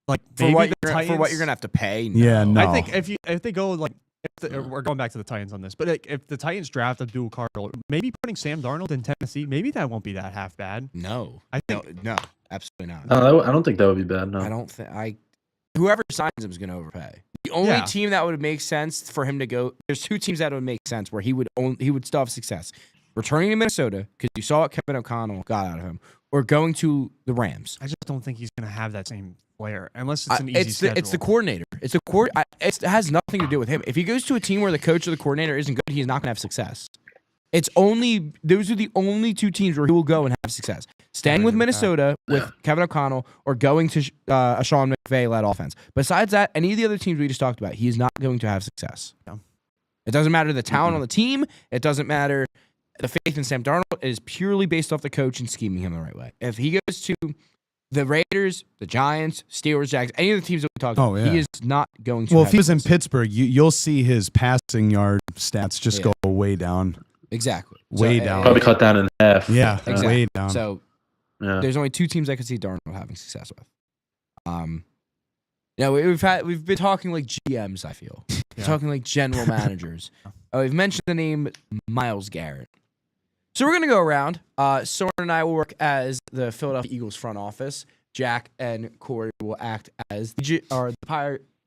Like for maybe what the you're Titans, gonna have to pay. Yeah, no. I think if they go like we're going back to the Titans on this, but like, if the Titans draft Abdul Carter, maybe putting Sam Darnold in Tennessee, maybe that won't be that half bad. No. I think No. Absolutely not. I don't think that would be bad. No. I don't think. whoever signs him is going to overpay. The only Yeah. team that would make sense for him to go, there's two teams that would make sense where he would still have success. Returning to Minnesota, because you saw what Kevin O'Connell got out of him, or going to the Rams. I just don't think he's going to have that same flair unless it's an easy schedule. It's the coordinator. It has nothing to do with him. If he goes to a team where the coach or the coordinator isn't good, he's not going to have success. Those are the only two teams where he will go and have success. Staying with Minnesota with Kevin O'Connell or going to a Sean McVay-led offense. Besides that, any of the other teams we just talked about, he is not going to have success. No. It doesn't matter the talent on the team. It doesn't matter the faith in Sam Darnold. It is purely based off the coach and scheming him the right way. If he goes to the Raiders, the Giants, Steelers, Jags, any of the teams that we talked about, he is not going to. Well, if he was in Pittsburgh, you'll see his passing yard stats just go way down. Exactly. Way down. Probably cut down in half. Yeah, exactly. Way down. So there's only two teams I could see Darnold having success with. We've been talking like GMs, I feel. We're talking like general managers. We've mentioned the name Myles Garrett. So we're going to go around. Soren and I will work as the Philadelphia Eagles front office. Jack and Corey will act as the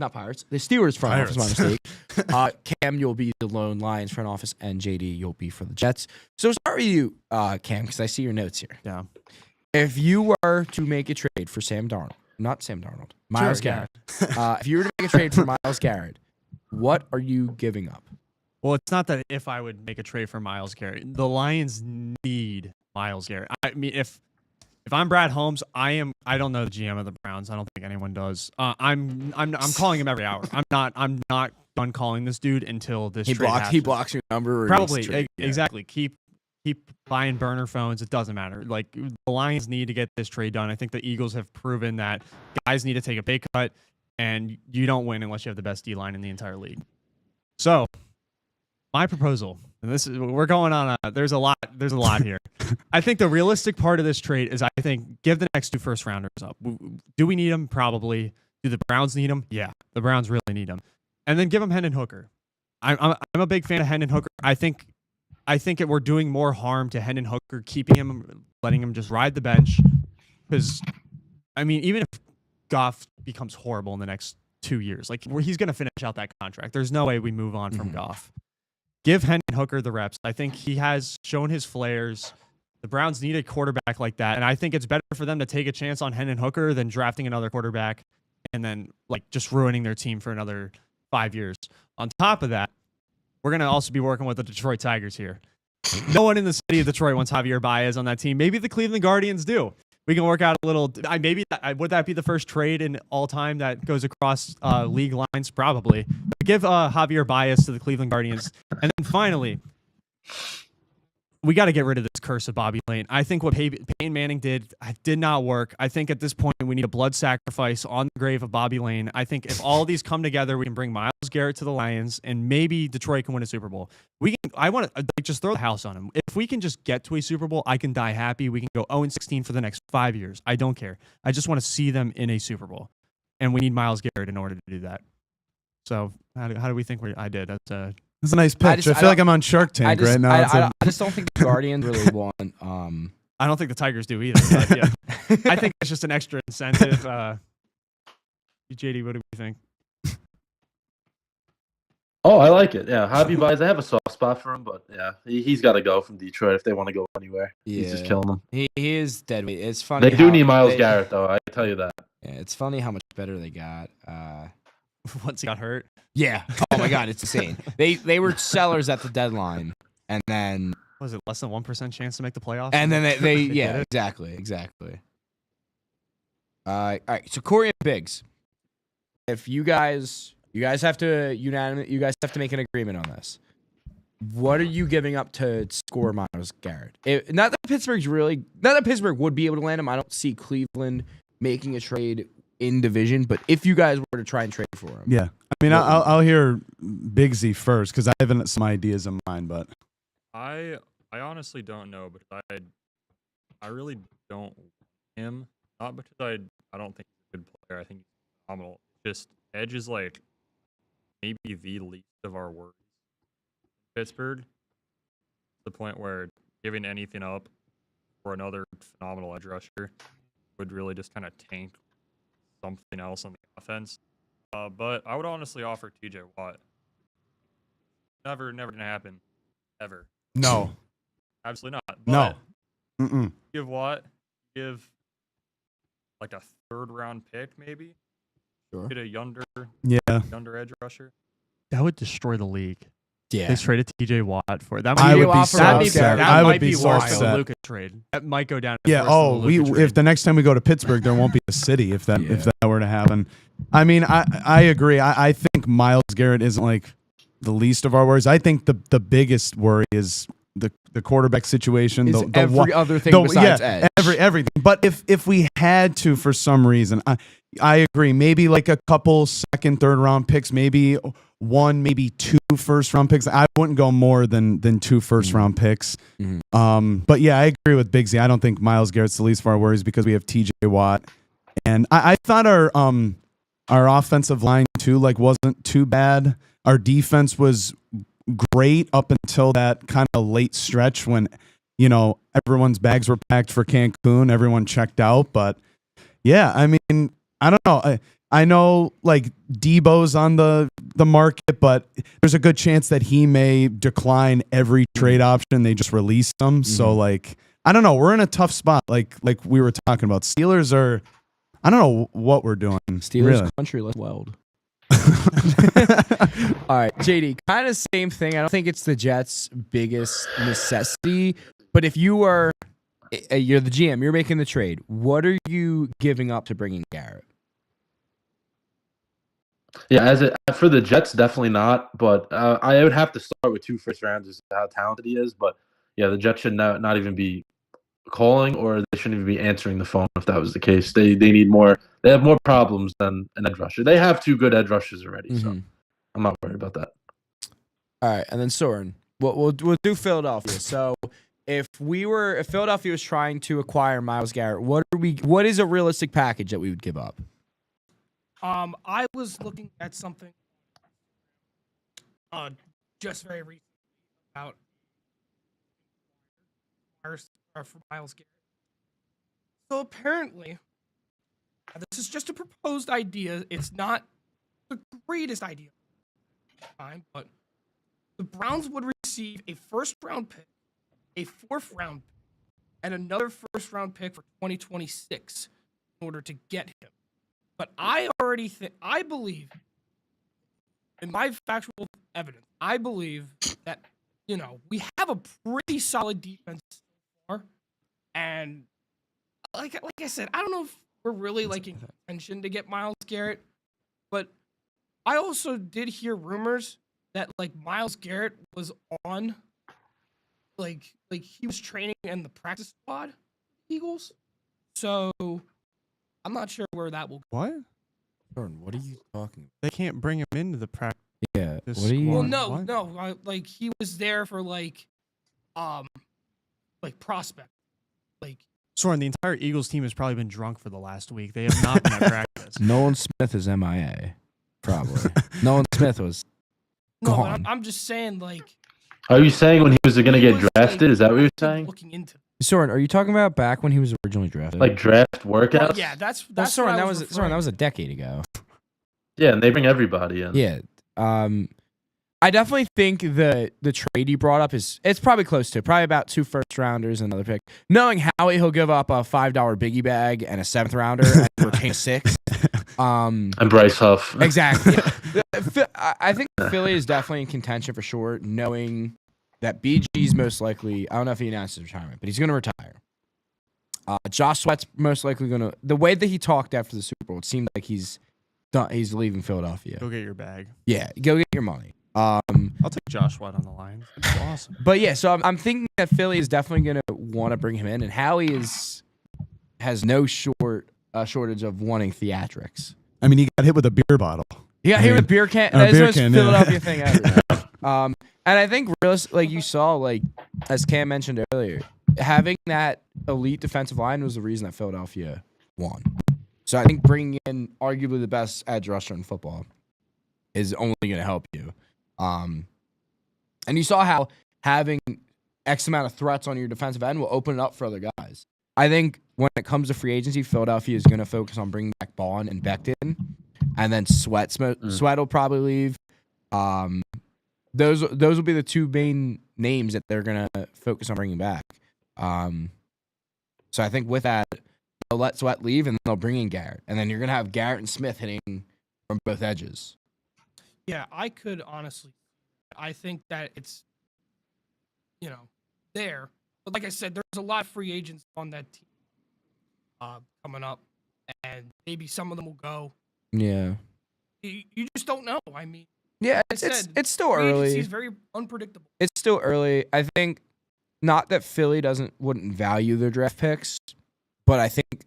Steelers front office, my mistake. Cam, you'll be the lone Lions front office, and JD, you'll be for the Jets. So start with you, Cam, because I see your notes here. Yeah. If you were to make a trade for Myles Garrett. If you were to make a trade for Myles Garrett, what are you giving up? Well, it's not that if I would make a trade for Myles Garrett. The Lions need Myles Garrett. I mean, if I'm Brad Holmes, I don't know the GM of the Browns. I don't think anyone does. I'm calling him every hour. I'm not done calling this dude until this trade happens. He blocks your number. Probably exactly. Keep buying burner phones. It doesn't matter. Like, the Lions need to get this trade done. I think the Eagles have proven that guys need to take a pay cut, and you don't win unless you have the best D-line in the entire league. So, my proposal, and we're going on there's a lot here. I think the realistic part of this trade is, I think, give the next 2 first-rounders up. Do we need them? Probably. Do the Browns need them? Yeah, the Browns really need them. And then give them Hendon Hooker. I'm a big fan of Hendon Hooker. I think we're doing more harm to Hendon Hooker, keeping him, letting him just ride the bench. Because, I mean, even if Goff becomes horrible in the next 2 years, like, he's going to finish out that contract. There's no way we move on from Goff. Give Hendon Hooker the reps. I think he has shown his flares. The Browns need a quarterback like that, and I think it's better for them to take a chance on Hendon Hooker than drafting another quarterback and then, like, just ruining their team for another 5 years. On top of that, we're going to also be working with the Detroit Tigers here. No one in the city of Detroit wants Javier Baez on that team. Maybe the Cleveland Guardians do. We can work out a little. Would that be the first trade in all time that goes across league lines? Probably. But give Javier Baez to the Cleveland Guardians. And then finally, we got to get rid of this curse of Bobby Lane. I think what Peyton Manning did not work. I think at this point we need a blood sacrifice on the grave of Bobby Lane. I think if all these come together, we can bring Myles Garrett to the Lions, and maybe Detroit can win a Super Bowl. I want to just throw the house on him. If we can just get to a Super Bowl, I can die happy. We can go 0-16 for the next 5 years. I don't care. I just want to see them in a Super Bowl, and we need Myles Garrett in order to do that. So how do we think I did? That's a nice pitch. I feel like I'm on Shark Tank right now. I just don't think the Guardians really want. I don't think the Tigers do either. But yeah. I think it's just an extra incentive. JD, what do you think? Oh, I like it. Yeah, Javi Baez, I have a soft spot for him, but yeah, he's got to go from Detroit if they want to go anywhere. Yeah. He's just killing them. He is dead weight. It's funny. They do need Myles Garrett, though. I tell you that. Yeah, it's funny how much better they got. Once he got hurt. Yeah. Oh my God, it's insane. They were sellers at the deadline, and then was it less than 1% chance to make the playoffs? And then they yeah, exactly. All right. So Corey and Biggs, if you guys have to make an agreement on this. What are you giving up to score Myles Garrett? Not that Pittsburgh would be able to land him. I don't see Cleveland making a trade in division, but if you guys were to try and trade for him. Yeah. I mean, I'll hear Biggsy first because I have some ideas in mind, but I honestly don't know, but I really don't want him. Not because I don't think he's a good player. I think he's phenomenal. Just Edge is like maybe the least of our worries. Pittsburgh, the point where giving anything up for another phenomenal edge rusher would really just kind of tank something else on the offense. But I would honestly offer TJ Watt. Never gonna happen, ever. No. Absolutely not. No. But Mm-mm. give Watt, give like a 3rd round pick maybe. Sure. Get a younger Yeah. edge rusher. That would destroy the league. Yeah. They traded TJ Watt for it. That I might would Watt be for so That'd be upset. bad. I might would be so worse than the upset. Luka trade. That might go down. Yeah. Worse than Oh, the Luka trade. if the next time we go to Pittsburgh, there won't be a city if that were to happen. I mean, I agree. I think Myles Garrett isn't like the least of our worries. I think the biggest worry is the quarterback situation. Is The every other thing besides edge. Everything. But if we had to for some reason, I agree. Maybe like a couple 2nd, 3rd round picks, maybe 1, maybe 2 1st round picks. I wouldn't go more than 2 1st round picks. Mm-hmm. But yeah, I agree with Big Z. I don't think Myles Garrett's the least of our worries because we have TJ Watt, and I thought our offensive line too wasn't too bad. Our defense was great up until that kind of late stretch when everyone's bags were packed for Cancun. Everyone checked out, but yeah, I mean, I don't know. I know like Debo's on the market, but there's a good chance that he may decline every trade option. They just released him. So like, I don't know. We're in a tough spot. Like we were talking about. Steelers are, I don't know what we're doing. Steelers really. country, let's weld. All right, JD, kind of same thing. I don't think it's the Jets' biggest necessity, but if you're the GM, you're making the trade. What are you giving up to bringing Garrett? Yeah, for the Jets, definitely not. But I would have to start with 2 1st rounders, how talented he is. But yeah, the Jets should not even be calling, or they shouldn't even be answering the phone if that was the case. They need more. They have more problems than an edge rusher. They have 2 good edge rushers already, so I'm not worried about that. All right, and then Soren, we'll do Philadelphia. So if Philadelphia was trying to acquire Myles Garrett, what is a realistic package that we would give up? I was looking at something just very recently about for Myles Garrett. So apparently, this is just a proposed idea. It's not the greatest idea of the time, but the Browns would receive a 1st round pick, a 4th round pick, and another 1st round pick for 2026 in order to get him. But I believe, in my factual evidence, I believe that, we have a pretty solid defense so far. And like I said, I don't know if we're really in contention to get Myles Garrett, but I also did hear rumors that Myles Garrett was on he was training in the practice squad Eagles. So I'm not sure where that will go. What? Jordan, what are you talking about? They can't bring him into the practice. Yeah. This What are you? Well, What? no. He was there for prospect. Soren, the entire Eagles team has probably been drunk for the last week. They have not been at practice. Nolan Smith is MIA. Probably. Nolan Smith was No, but gone. I'm just saying Are you saying when he was going to he get was, drafted? Is that what you're saying? Looking into. Soren, are you talking about back when he was originally drafted? Like draft workouts? Well, yeah, that's Soren, what I that was was Soren, that was a decade ago. Yeah, and they bring everybody in. Yeah. I definitely think the trade you brought up it's probably close to probably about 2 1st rounders and another pick. Knowing Howie, he'll give up a $5 biggie bag and a 7th rounder and retain 6. And Bryce Huff. Exactly. I think Philly is definitely in contention for sure, knowing that BG's most likely, I don't know if he announced his retirement, but he's going to retire. Josh Sweat's most likely going to, the way that he talked after the Super Bowl, it seemed like he's leaving Philadelphia. Go get your bag. Yeah, go get your money. I'll take Josh Watt on the line. That's awesome. But yeah, so I'm thinking that Philly is definitely going to want to bring him in, and Howie has no shortage of wanting theatrics. I mean, he got hit with a beer bottle. He got hit with a beer can. A That is beer the most can, yeah. Philadelphia thing ever. And I think like you saw, like as Cam mentioned earlier, having that elite defensive line was the reason that Philadelphia won. So I think bringing in arguably the best edge rusher in football is only going to help you. And you saw how having X amount of threats on your defensive end will open it up for other guys. I think when it comes to free agency, Philadelphia is going to focus on bringing back Bond and Becton, and then Sweat will probably leave. Those will be the two main names that they're going to focus on bringing back. So I think with that, they'll let Sweat leave, and they'll bring in Garrett. And then you're going to have Garrett and Smith hitting from both edges. Yeah, I could honestly. I think that it's, there. But like I said, there's a lot of free agents on that team coming up, and maybe some of them will go. Yeah. You just don't know. I mean, yeah, it's still early. It's very unpredictable. It's still early. I think not that Philly wouldn't value their draft picks, but I think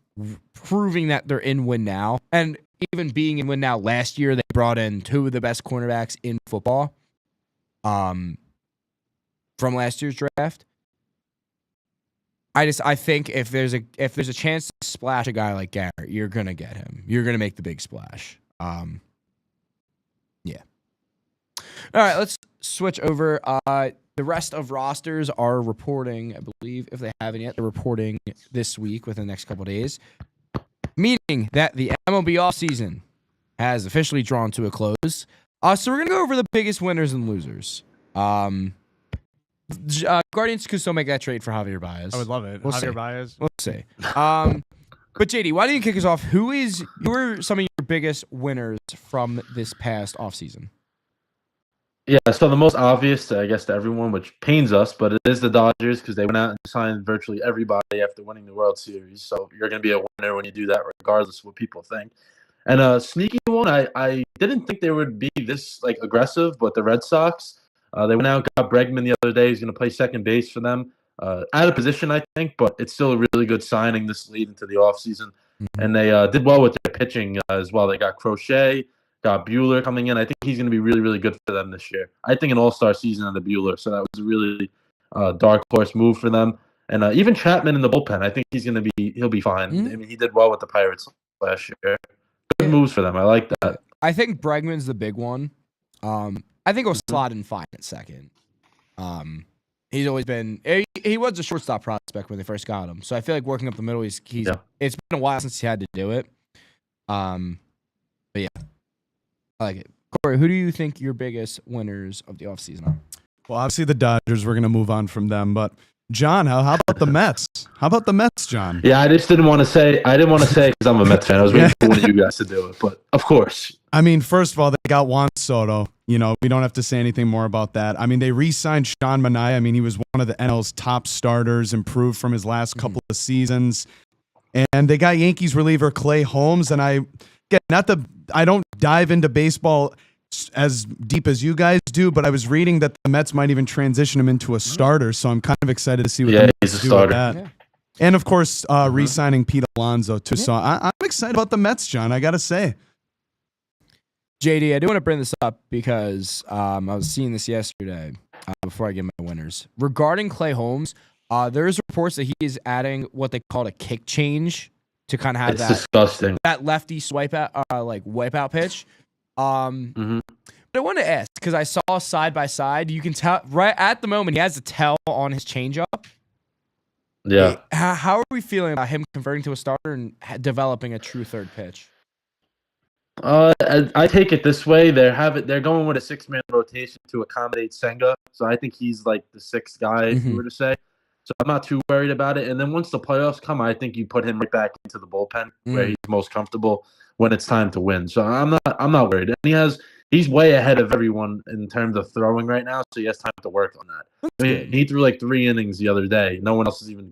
proving that they're in win now, and even being in win now last year, they brought in two of the best cornerbacks in football from last year's draft. I think if there's a chance to splash a guy like Garrett, you're gonna get him. You're gonna make the big splash. Yeah. All right, let's switch over. The rest of rosters are reporting, I believe, if they haven't yet, they're reporting this week within the next couple of days, meaning that the MLB offseason has officially drawn to a close. So we're going to go over the biggest winners and losers. Guardians could still make that trade for Javier Baez. I would love it. We'll Javier see. Baez. We'll see. But JD, why don't you kick us off? Who are some of your biggest winners from this past offseason? Yeah, so the most obvious, I guess, to everyone, which pains us, but it is the Dodgers because they went out and signed virtually everybody after winning the World Series. So you're going to be a winner when you do that, regardless of what people think. And a sneaky one, I didn't think they would be this aggressive, but the Red Sox, they went out and got Bregman the other day. He's going to play second base for them. Out of position, I think, but it's still a really good signing this lead into the offseason. Mm-hmm. And they did well with their pitching as well. They got Crochet. Got Bueller coming in. I think he's going to be really, really good for them this year. I think an all-star season under Bueller, so that was a really dark horse move for them. And even Chapman in the bullpen, I think he'll be fine. Mm-hmm. I mean, he did well with the Pirates last year. Good moves for them. I like that. I think Bregman's the big one. I think he'll slot in fine at second. He's always been he was a shortstop prospect when they first got him, so I feel like working up the middle, it's been a while since he had to do it. But yeah. I like it. Corey, who do you think your biggest winners of the offseason are? Well, obviously the Dodgers. We're going to move on from them. But, John, how about the Mets? How about the Mets, John? Yeah, I just didn't want to say because I'm a Mets fan. I was waiting for one of you guys to do it. But, of course. I mean, first of all, they got Juan Soto. We don't have to say anything more about that. I mean, they re-signed Sean Manaea. I mean, he was one of the NL's top starters, improved from his last couple of seasons. And they got Yankees reliever Clay Holmes. And I don't dive into baseball as deep as you guys do, but I was reading that the Mets might even transition him into a starter, so I'm kind of excited to see what they do with that. Yeah. And, of course, re-signing Pete Alonso, too. So I'm excited about the Mets, John, I got to say. JD, I do want to bring this up because I was seeing this yesterday before I get my winners. Regarding Clay Holmes, there's reports that he is adding what they call a kick change to kind of have disgusting. That lefty wipeout pitch. But I wanted to ask because I saw side by side. You can tell right at the moment he has a tell on his changeup. Yeah. How are we feeling about him converting to a starter and developing a true third pitch? I take it this way. They're going with a 6-man rotation to accommodate Senga. So I think he's like the sixth guy, if you were to say. So I'm not too worried about it. And then once the playoffs come, I think you put him right back into the bullpen where he's most comfortable when it's time to win. So I'm not worried. And he's way ahead of everyone in terms of throwing right now, so he has time to work on that. I mean, he threw 3 innings the other day. No one else is even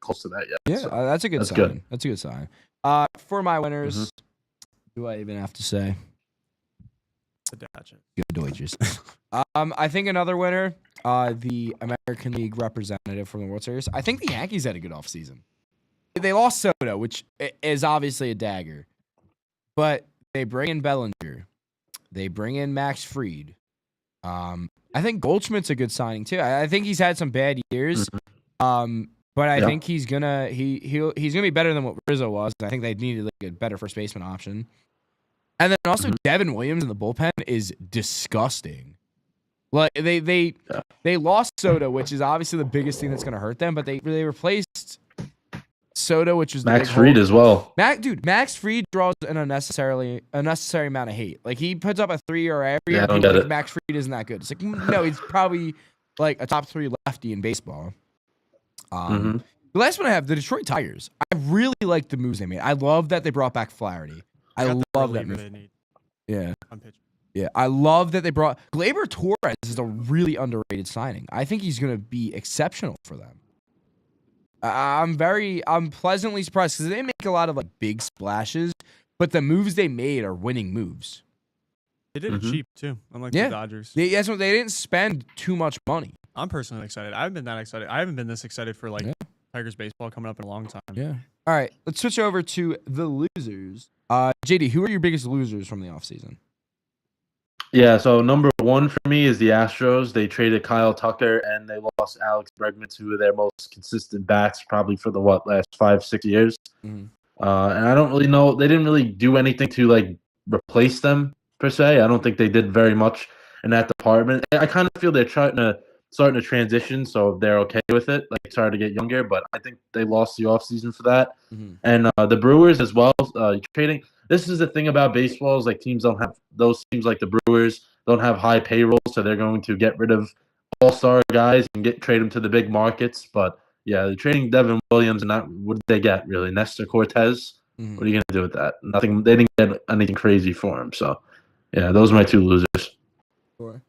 close to that yet. Yeah, so that's a good sign. Good. That's a good sign. For my winners, do I even have to say? Good Deutsches. I think another winner, the American League representative from the World Series. I think the Yankees had a good offseason. They lost Soto, which is obviously a dagger. But they bring in Bellinger. They bring in Max Fried. I think Goldschmidt's a good signing too. I think he's had some bad years. But I think he's gonna be better than what Rizzo was. I think they needed a better first baseman option. And then also Devin Williams in the bullpen is disgusting. Like they lost Soto, which is obviously the biggest thing that's gonna hurt them, but they replaced Minnesota, which is the Max big Fried hole. as well. Max Fried draws an unnecessary amount of hate. Like he puts up a 3 or every year. I don't People are get like it. Max Fried isn't that good. It's like no, he's probably like a top 3 lefty in baseball. Mhm. The last one I have, the Detroit Tigers. I really like the moves they made. I love that they brought back Flaherty. I Got the love that reliever move. they need Yeah. on pitch. Yeah, I love that they brought Gleyber Torres is a really underrated signing. I think he's going to be exceptional for them. I'm pleasantly surprised because they didn't make a lot of like big splashes, but the moves they made are winning moves. They did it Mhm. cheap too, unlike Yeah. the Dodgers. They didn't spend too much money. I'm personally excited. I haven't been that excited. I haven't been this excited for like Yeah. Tigers baseball coming up in a long time. Yeah. All right, let's switch over to the losers. JD, who are your biggest losers from the offseason? Yeah, so number one for me is the Astros. They traded Kyle Tucker and they lost Alex Bregman, two of their most consistent bats, probably for the last 5-6 years. Mhm. And I don't really know. They didn't really do anything to like replace them per se. I don't think they did very much in that department. I kind of feel they're starting to transition, so they're okay with it. Like starting to get younger, but I think they lost the offseason for that. Mhm. And the Brewers as well. Trading. This is the thing about baseball is like teams don't have those teams like the Brewers don't have high payrolls, so they're going to get rid of all-star guys and trade them to the big markets. But yeah, they're trading Devin Williams, and what did they get really? Nestor Cortez. Mhm. What are you gonna do with that? Nothing. They didn't get anything crazy for him. So yeah, those are my two losers. Sure.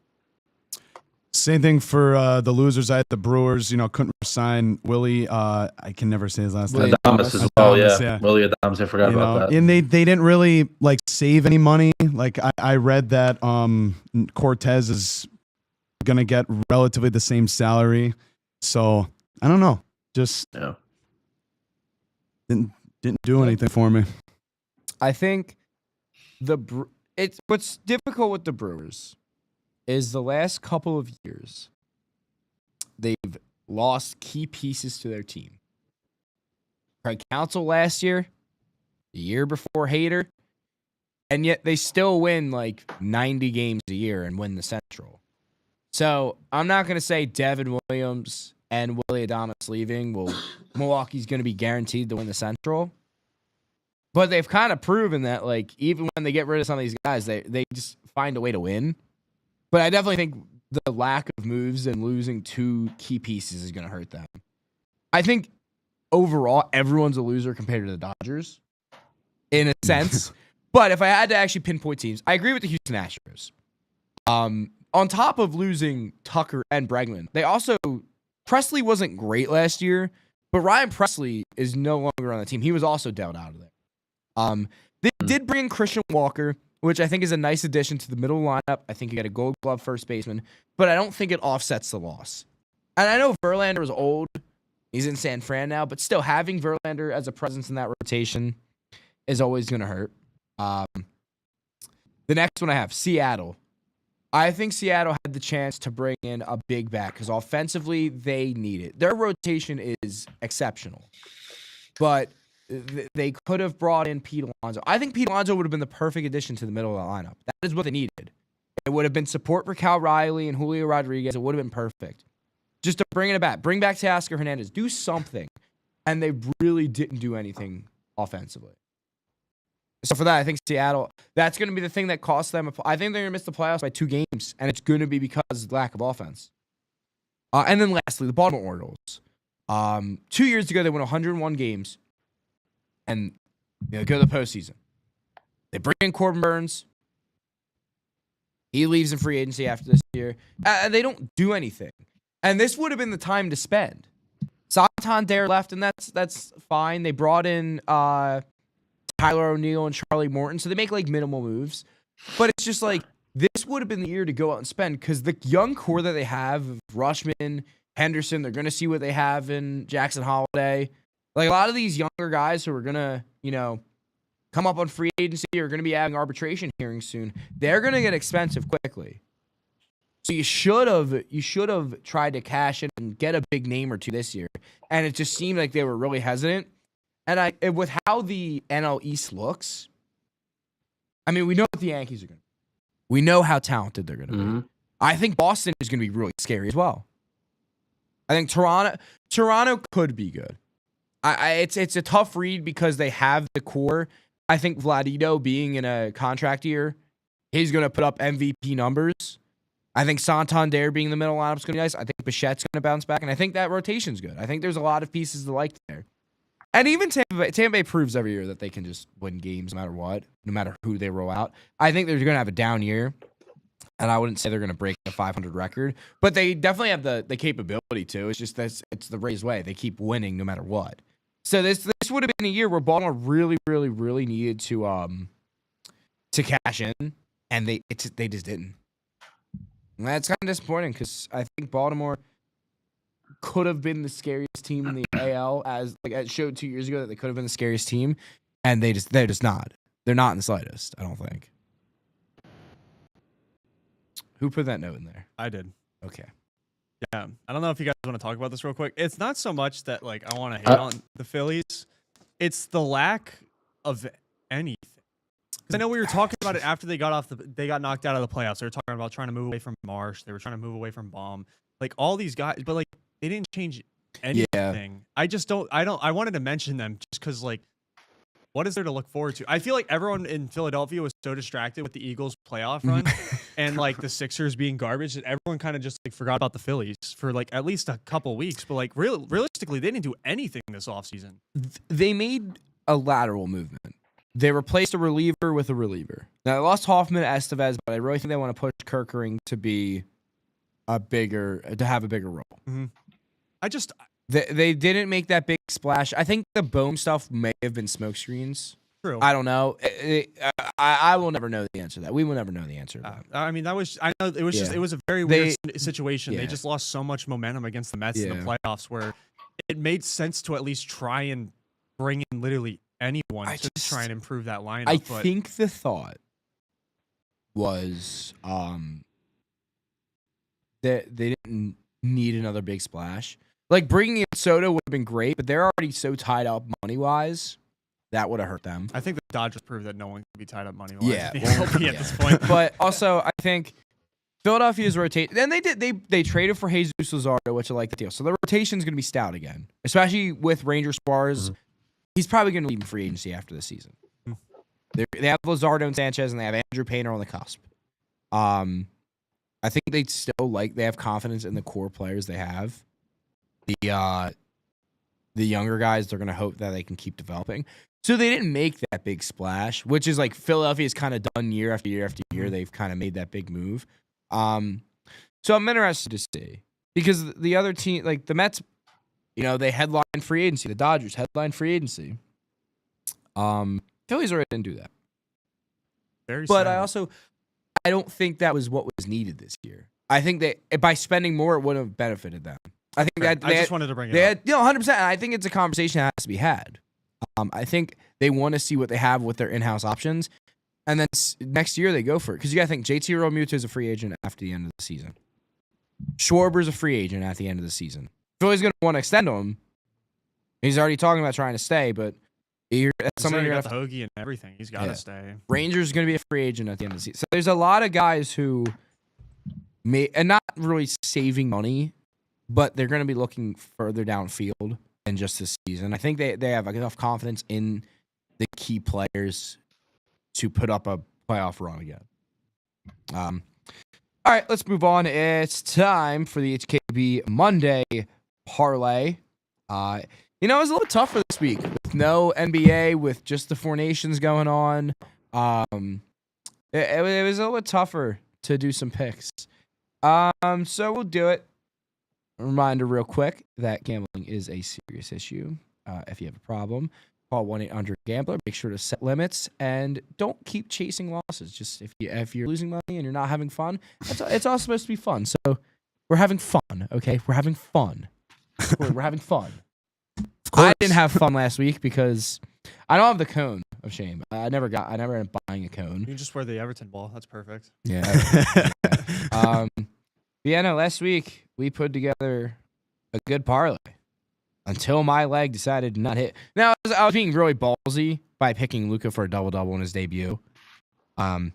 Same thing for the losers. I had the Brewers. Couldn't sign Willie. I can never say his last name. Adames as well. Adames, Yeah. yeah. Willie Adames. I forgot about that. And they didn't really like save any money. Like I read that Cortez is gonna get relatively the same salary. So I don't know. Just Yeah. didn't do anything for me. I think it's what's difficult with the Brewers is the last couple of years they've lost key pieces to their team. Craig Counsell last year, the year before Hader, and yet they still win like 90 games a year and win the Central. So I'm not going to say Devin Williams and Willie Adames leaving Milwaukee's going to be guaranteed to win the Central. But they've kind of proven that, like, even when they get rid of some of these guys, they just find a way to win. But I definitely think the lack of moves and losing 2 key pieces is going to hurt them. I think overall, everyone's a loser compared to the Dodgers, in a sense. But if I had to actually pinpoint teams, I agree with the Houston Astros. On top of losing Tucker and Bregman, Presley wasn't great last year, but Ryan Presley is no longer on the team. He was also dealt out of there. They did bring in Christian Walker, which I think is a nice addition to the middle lineup. I think you got a Gold Glove first baseman, but I don't think it offsets the loss. And I know Verlander is old. He's in San Fran now, but still having Verlander as a presence in that rotation is always going to hurt. The next one I have, Seattle. I think Seattle had the chance to bring in a big bat because offensively they need it. Their rotation is exceptional, but they could have brought in Pete Alonso. I think Pete Alonso would have been the perfect addition to the middle of the lineup. That is what they needed. It would have been support for Cal Riley and Julio Rodriguez. It would have been perfect. Just to bring it back. Bring back Teoscar Hernandez. Do something. And they really didn't do anything offensively. So for that, I think Seattle, that's going to be the thing that costs them. I think they're going to miss the playoffs by 2 games, and it's going to be because of lack of offense. And then lastly, the Baltimore Orioles. 2 years ago, they won 101 games, and they go to the postseason. They bring in Corbin Burns. He leaves in free agency after this year. They don't do anything. And this would have been the time to spend. Santander left, and that's fine. They brought in Tyler O'Neill and Charlie Morton, so they make like minimal moves. But it's just like this would have been the year to go out and spend because the young core that they have, Rushman, Henderson, they're going to see what they have in Jackson Holiday. Like a lot of these younger guys who are going to, come up on free agency or are going to be having arbitration hearings soon, they're going to get expensive quickly. So you should have tried to cash in and get a big name or two this year. And it just seemed like they were really hesitant. And with how the NL East looks, I mean, we know what the Yankees are going to be. We know how talented they're going to be. I think Boston is going to be really scary as well. I think Toronto could be good. It's a tough read because they have the core. I think Vladito being in a contract year, he's going to put up MVP numbers. I think Santander being in the middle lineup is going to be nice. I think Bichette's going to bounce back, and I think that rotation's good. I think there's a lot of pieces to like there. And even Tampa Bay proves every year that they can just win games no matter what, no matter who they roll out. I think they're going to have a down year, and I wouldn't say they're going to break the 500 record, but they definitely have the capability to. It's just that it's the Rays way. They keep winning no matter what. So this would have been a year where Baltimore really, really, really needed to cash in, and they just didn't. And that's kind of disappointing because I think Baltimore could have been the scariest team in the AL, as like it showed 2 years ago that they could have been the scariest team, and they're just not. They're not in the slightest, I don't think. Who put that note in there? I did. Okay. Yeah, I don't know if you guys want to talk about this real quick. It's not so much that like I want to hate on the Phillies. It's the lack of anything. Because I know we were talking about it after they got knocked out of the playoffs. They were talking about trying to move away from Marsh. They were trying to move away from Baum. Like all these guys, but like they didn't change anything. Yeah. I wanted to mention them just because like, what is there to look forward to? I feel like everyone in Philadelphia was so distracted with the Eagles playoff run and like the Sixers being garbage that everyone kind of just like forgot about the Phillies for like at least a couple weeks. But like realistically, they didn't do anything this offseason. They made a lateral movement. They replaced a reliever with a reliever. Now they lost Hoffman, Estevez, but I really think they want to push Kerkering to be have a bigger role. Mm-hmm. They didn't make that big splash. I think the Bohm stuff may have been smokescreens. True. I don't know. I will never know the answer to that. We will never know the answer to that. I mean, I know it was just it was a very weird situation. Yeah. They just lost so much momentum against the Mets in the playoffs where it made sense to at least try and bring in literally anyone to try and improve that lineup. I think the thought was that they didn't need another big splash. Like bringing in Soto would have been great, but they're already so tied up money-wise, that would have hurt them. I think the Dodgers proved that no one can be tied up money-wise. Yeah, at this point. But also, I think Philadelphia's rotate. Then they traded for Jesus Luzardo, which I like the deal. So the rotation's going to be stout again, especially with Ranger Suarez. Mm-hmm. He's probably going to leave in free agency after the season. They have Luzardo and Sanchez, and they have Andrew Painter on the cusp. I think they have confidence in the core players they have. The younger guys, they're going to hope that they can keep developing. So they didn't make that big splash, which is like Philadelphia's kind of done year after year after year. They've kind of made that big move. So I'm interested to see because the other team, like the Mets, they headline free agency. The Dodgers headline free agency. Phillies already didn't do that. But I don't think that was what was needed this year. I think that by spending more, it would have benefited them. I think that I just wanted to bring it up. 100%. I think it's a conversation that has to be had. I think they want to see what they have with their in-house options, and then next year they go for it. Because you got to think JT Realmuto is a free agent after the end of the season. Schwarber's a free agent at the end of the season. Philly's going to want to extend him. He's already talking about trying to stay, but somebody got the Hoagie and everything. He's got to stay. Ranger's going to be a free agent at the end of the season. So there's a lot of guys who and not really saving money, but they're going to be looking further downfield than just this season. I think they have enough confidence in the key players to put up a playoff run again. All right, let's move on. It's time for the HKB Monday parlay. It was a little tougher this week with no NBA, with just the Four Nations going on. It was a little tougher to do some picks. So we'll do it. A reminder real quick that gambling is a serious issue. If you have a problem, call 1-800-GAMBLER. Make sure to set limits and don't keep chasing losses. Just if you're losing money and you're not having fun, it's all supposed to be fun. So we're having fun, okay? We're having fun. We're having fun. I didn't have fun last week because I don't have the cone of shame. I never ended up buying a cone. You can just wear the Everton ball. That's perfect. Yeah. Last week we put together a good parlay until my leg decided to not hit. Now I was being really ballsy by picking Luka for a double-double in his debut. So I'm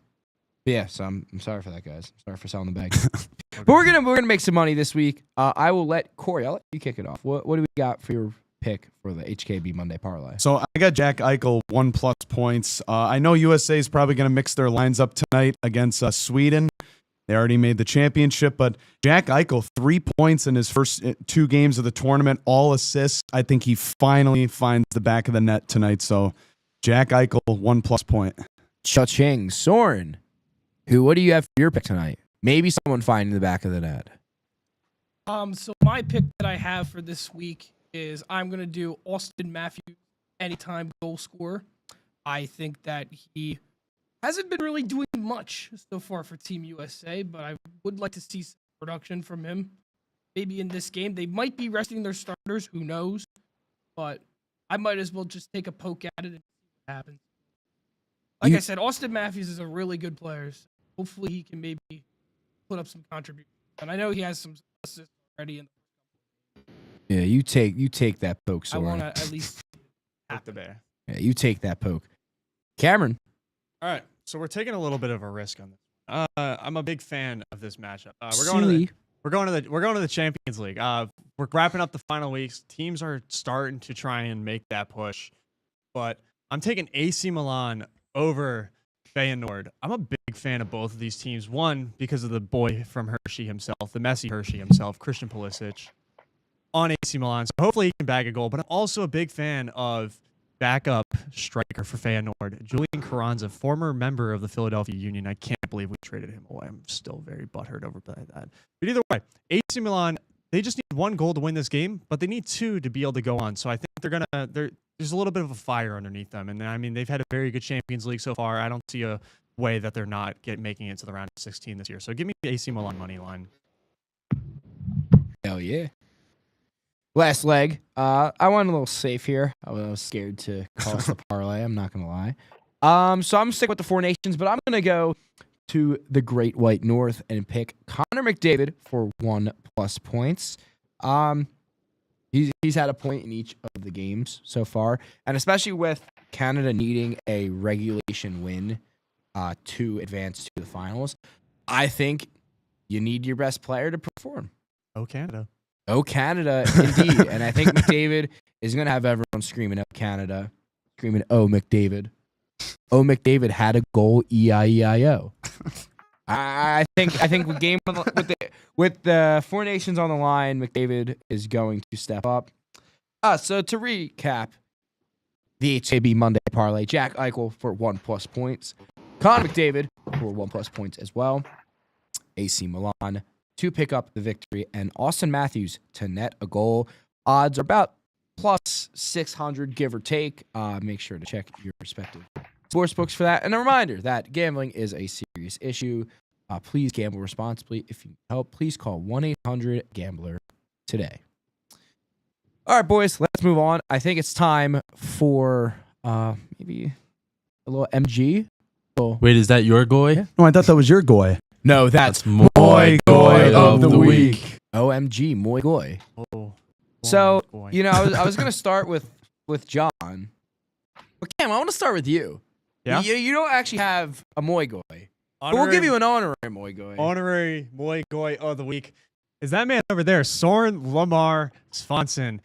sorry for that, guys. I'm sorry for selling the bag. But we're gonna make some money this week. I will let Corey. I'll let you kick it off. What do we got for your pick for the HKB Monday parlay. So I got Jack Eichel 1+ points. I know USA is probably going to mix their lines up tonight against Sweden. They already made the championship, but Jack Eichel, 3 points in his first 2 games of the tournament, all assists. I think he finally finds the back of the net tonight. So Jack Eichel, 1+ point. Cha-ching. Soren, what do you have for your pick tonight? Maybe someone finding the back of the net. So my pick that I have for this week is I'm going to do Austin Matthews anytime goal scorer. I think that he hasn't been really doing much so far for Team USA, but I would like to see some production from him. Maybe in this game. They might be resting their starters, who knows? But I might as well just take a poke at it and see what happens. Like I said, Austin Matthews is a really good player. So hopefully he can maybe put up some contribution. And I know he has some assists already. Yeah, you take that poke, I Soren. want to at least Poke the bear. Yeah, you take that poke. Cameron. All right, so we're taking a little bit of a risk on this. I'm a big fan of this matchup. We're going to the Champions League. We're wrapping up the final weeks. Teams are starting to try and make that push, but I'm taking AC Milan over Feyenoord. I'm a big fan of both of these teams. One, because of the boy from Hershey himself, the Messi Hershey himself, Christian Pulisic, on AC Milan. So hopefully he can bag a goal. But I'm also a big fan of backup striker for Feyenoord, Julian Carranza, former member of the Philadelphia Union. I can't believe we traded him away. I'm still very butthurt over that. But either way, AC Milan, they just need 1 goal to win this game, but they need 2 to be able to go on. So I think there's a little bit of a fire underneath them. And I mean, they've had a very good Champions League so far. I don't see a way that they're not making it to the round of 16 this year. So give me the AC Milan money line. Hell yeah. Last leg. I went a little safe here. I was scared to cost the parlay. I'm not going to lie. So I'm sticking with the 4 nations, but I'm going to go to the Great White North and pick Connor McDavid for 1+ points. He's had a point in each of the games so far, and especially with Canada needing a regulation win to advance to the finals, I think you need your best player to perform. Oh, Canada. Oh, Canada, indeed. And I think McDavid is going to have everyone screaming, "Oh, Canada," screaming, "Oh, McDavid." Oh, McDavid had a goal, E-I-E-I-O. I think the game with the 4 nations on the line, McDavid is going to step up. So to recap, the HKB Monday parlay, Jack Eichel for 1+ points, Connor McDavid for 1+ points as well, AC Milan to pick up the victory, and Austin Matthews to net a goal. Odds are about plus 600, give or take. Make sure to check your respective sportsbooks for that. And a reminder that gambling is a serious issue. Please gamble responsibly. If you need help, please call 1-800-GAMBLER today. All right, boys, let's move on. I think it's time for maybe a little MG. Wait, is that your goy? Yeah. No, I thought that was your goy. No, that's Moi Goy of the week. OMG, Moi Goy. Oh, So, boy. I was going to start with John. But Cam, I want to start with you. Yeah? You don't actually have a Moi Goy. But we'll give you an honorary Moi Goy. Honorary Moi Goy of the week is that man over there, Soren Lamar Svanson.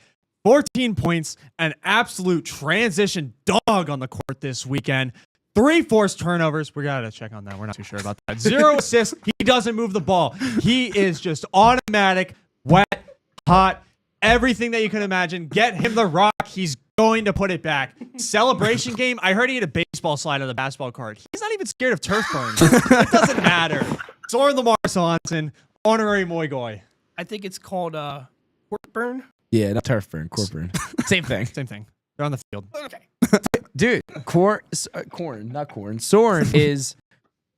14 points, an absolute transition dog on the court this weekend. 3 forced turnovers. We got to check on that. We're not too sure about that. 0 assists. He doesn't move the ball. He is just automatic, wet, hot, everything that you can imagine. Get him the rock. He's going to put it back. Celebration game. I heard he had a baseball slide on the basketball card. He's not even scared of turf burn. It doesn't matter. Soren Lamar Swanson, honorary Moi Goy. I think it's called court burn. Yeah, not turf burn, court burn. Same thing. Same thing. They're on the field. Okay. Dude, corn, not corn. Soren is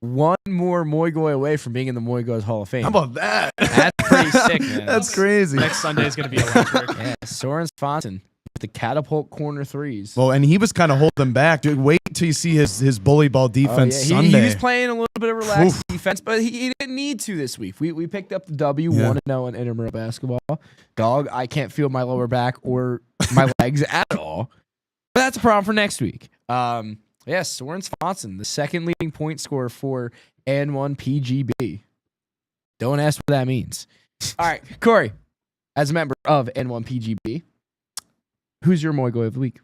one more Moi Goy away from being in the Moi Goys Hall of Fame. How about that? That's pretty sick, man. That's crazy. Next Sunday is going to be electric. Yeah, Soren Swanson with the catapult corner threes. Well, and he was kind of holding back. Dude, wait till you see his bully ball defense Sunday. He was playing a little bit of relaxed defense, but he didn't need to this week. We picked up the W, 1-0 in intramural basketball. Dog, I can't feel my lower back or my legs at all. But that's a problem for next week. Yes, Soren Swanson, the second leading point scorer for N1 PGB. Don't ask what that means. All right, Corey, as a member of N1 PGB, who's your Moigoi of the week?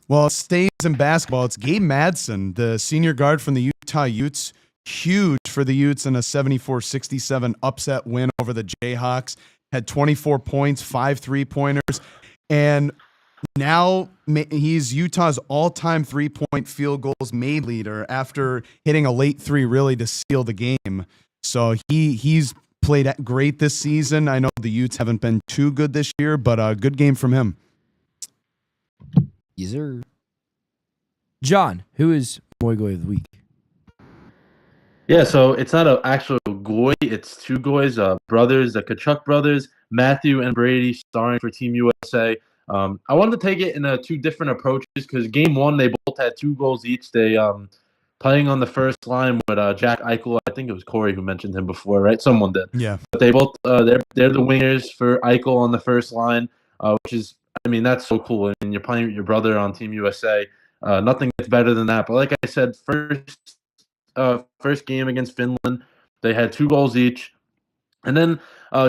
Well, it stays in basketball. It's Gabe Madsen, the senior guard from the Utah Utes. Huge for the Utes in a 74-67 upset win over the Jayhawks. Had 24 points, 5 3-pointers. And now he's Utah's all-time three-point field goals made leader after hitting a late three really to seal the game. So he's played great this season. I know the Utes haven't been too good this year, but a good game from him. Yes, sir. John, who is Moigoi of the week? Yeah, so it's not an actual goy. It's two goys, brothers, the Kachuk brothers, Matthew and Brady, starring for Team USA. I wanted to take it in two different approaches because game one, they both had 2 goals each. They playing on the first line with Jack Eichel. I think it was Corey who mentioned him before, right? Someone did. Yeah. But they both they're the wingers for Eichel on the first line, which is, I mean, that's so cool. I mean, you're playing with your brother on Team USA. Nothing gets better than that. But like I said, first game against Finland, they had 2 goals each. And then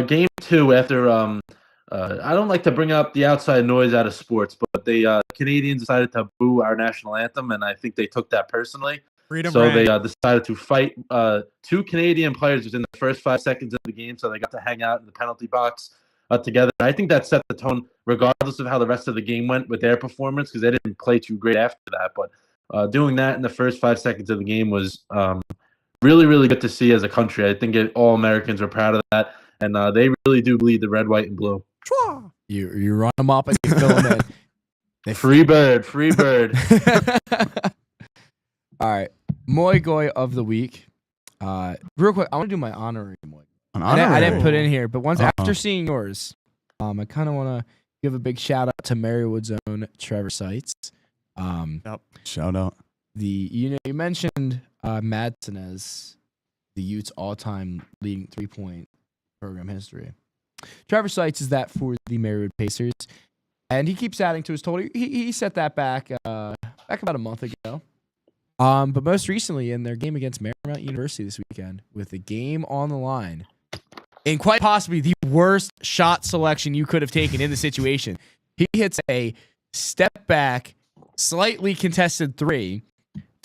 game 2, after I don't like to bring up the outside noise out of sports, but the Canadians decided to boo our national anthem, and I think they took that personally. Freedom so rang. they decided to fight 2 Canadian players within the first 5 seconds of the game, so they got to hang out in the penalty box together. I think that set the tone, regardless of how the rest of the game went with their performance, because they didn't play too great after that. But doing that in the first 5 seconds of the game was really, really good to see as a country. I think all Americans were proud of that, and they really do bleed the red, white, and blue. You run them up and you fill them in. Free bird. All right, Moigoi of the week. Real quick, I want to do my honorary Moigoi. I didn't put in here, but after seeing yours, I kind of want to give a big shout out to Marywood's own Trevor Seitz. Shout out. You mentioned Madsen as the Utes' all-time leading 3-point program history. Trevor Seitz is that for the Marywood Pacers, and he keeps adding to his total. He set that back about a month ago. But most recently in their game against Marymount University this weekend, with the game on the line, and quite possibly the worst shot selection you could have taken in the situation, he hits a step back, slightly contested 3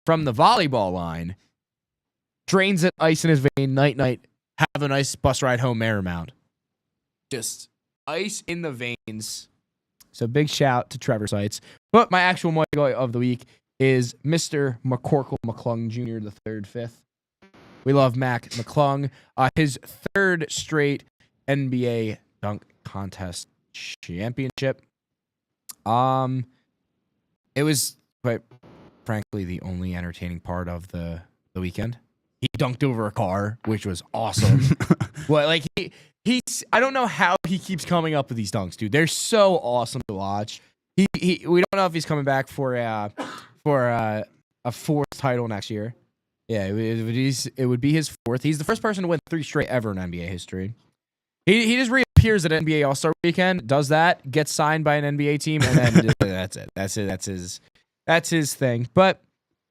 from the volleyball line, drains it, ice in his vein, night, have a nice bus ride home, Marymount. Just ice in the veins. So big shout to Trevor Seitz. But my actual Moigoi of the week is Mr. McCorkle McClung Jr., the 3rd, 5th. We love Mac McClung. His 3rd straight NBA dunk contest championship. It was, quite frankly, the only entertaining part of the weekend. He dunked over a car, which was awesome. Well, like he's I don't know how he keeps coming up with these dunks, dude. They're so awesome to watch. We don't know if he's coming back for a 4th title next year. Yeah, it would be his 4th. He's the first person to win 3 straight ever in NBA history. He just reappears at NBA All-Star Weekend, does that, gets signed by an NBA team, and then that's it. That's his thing. But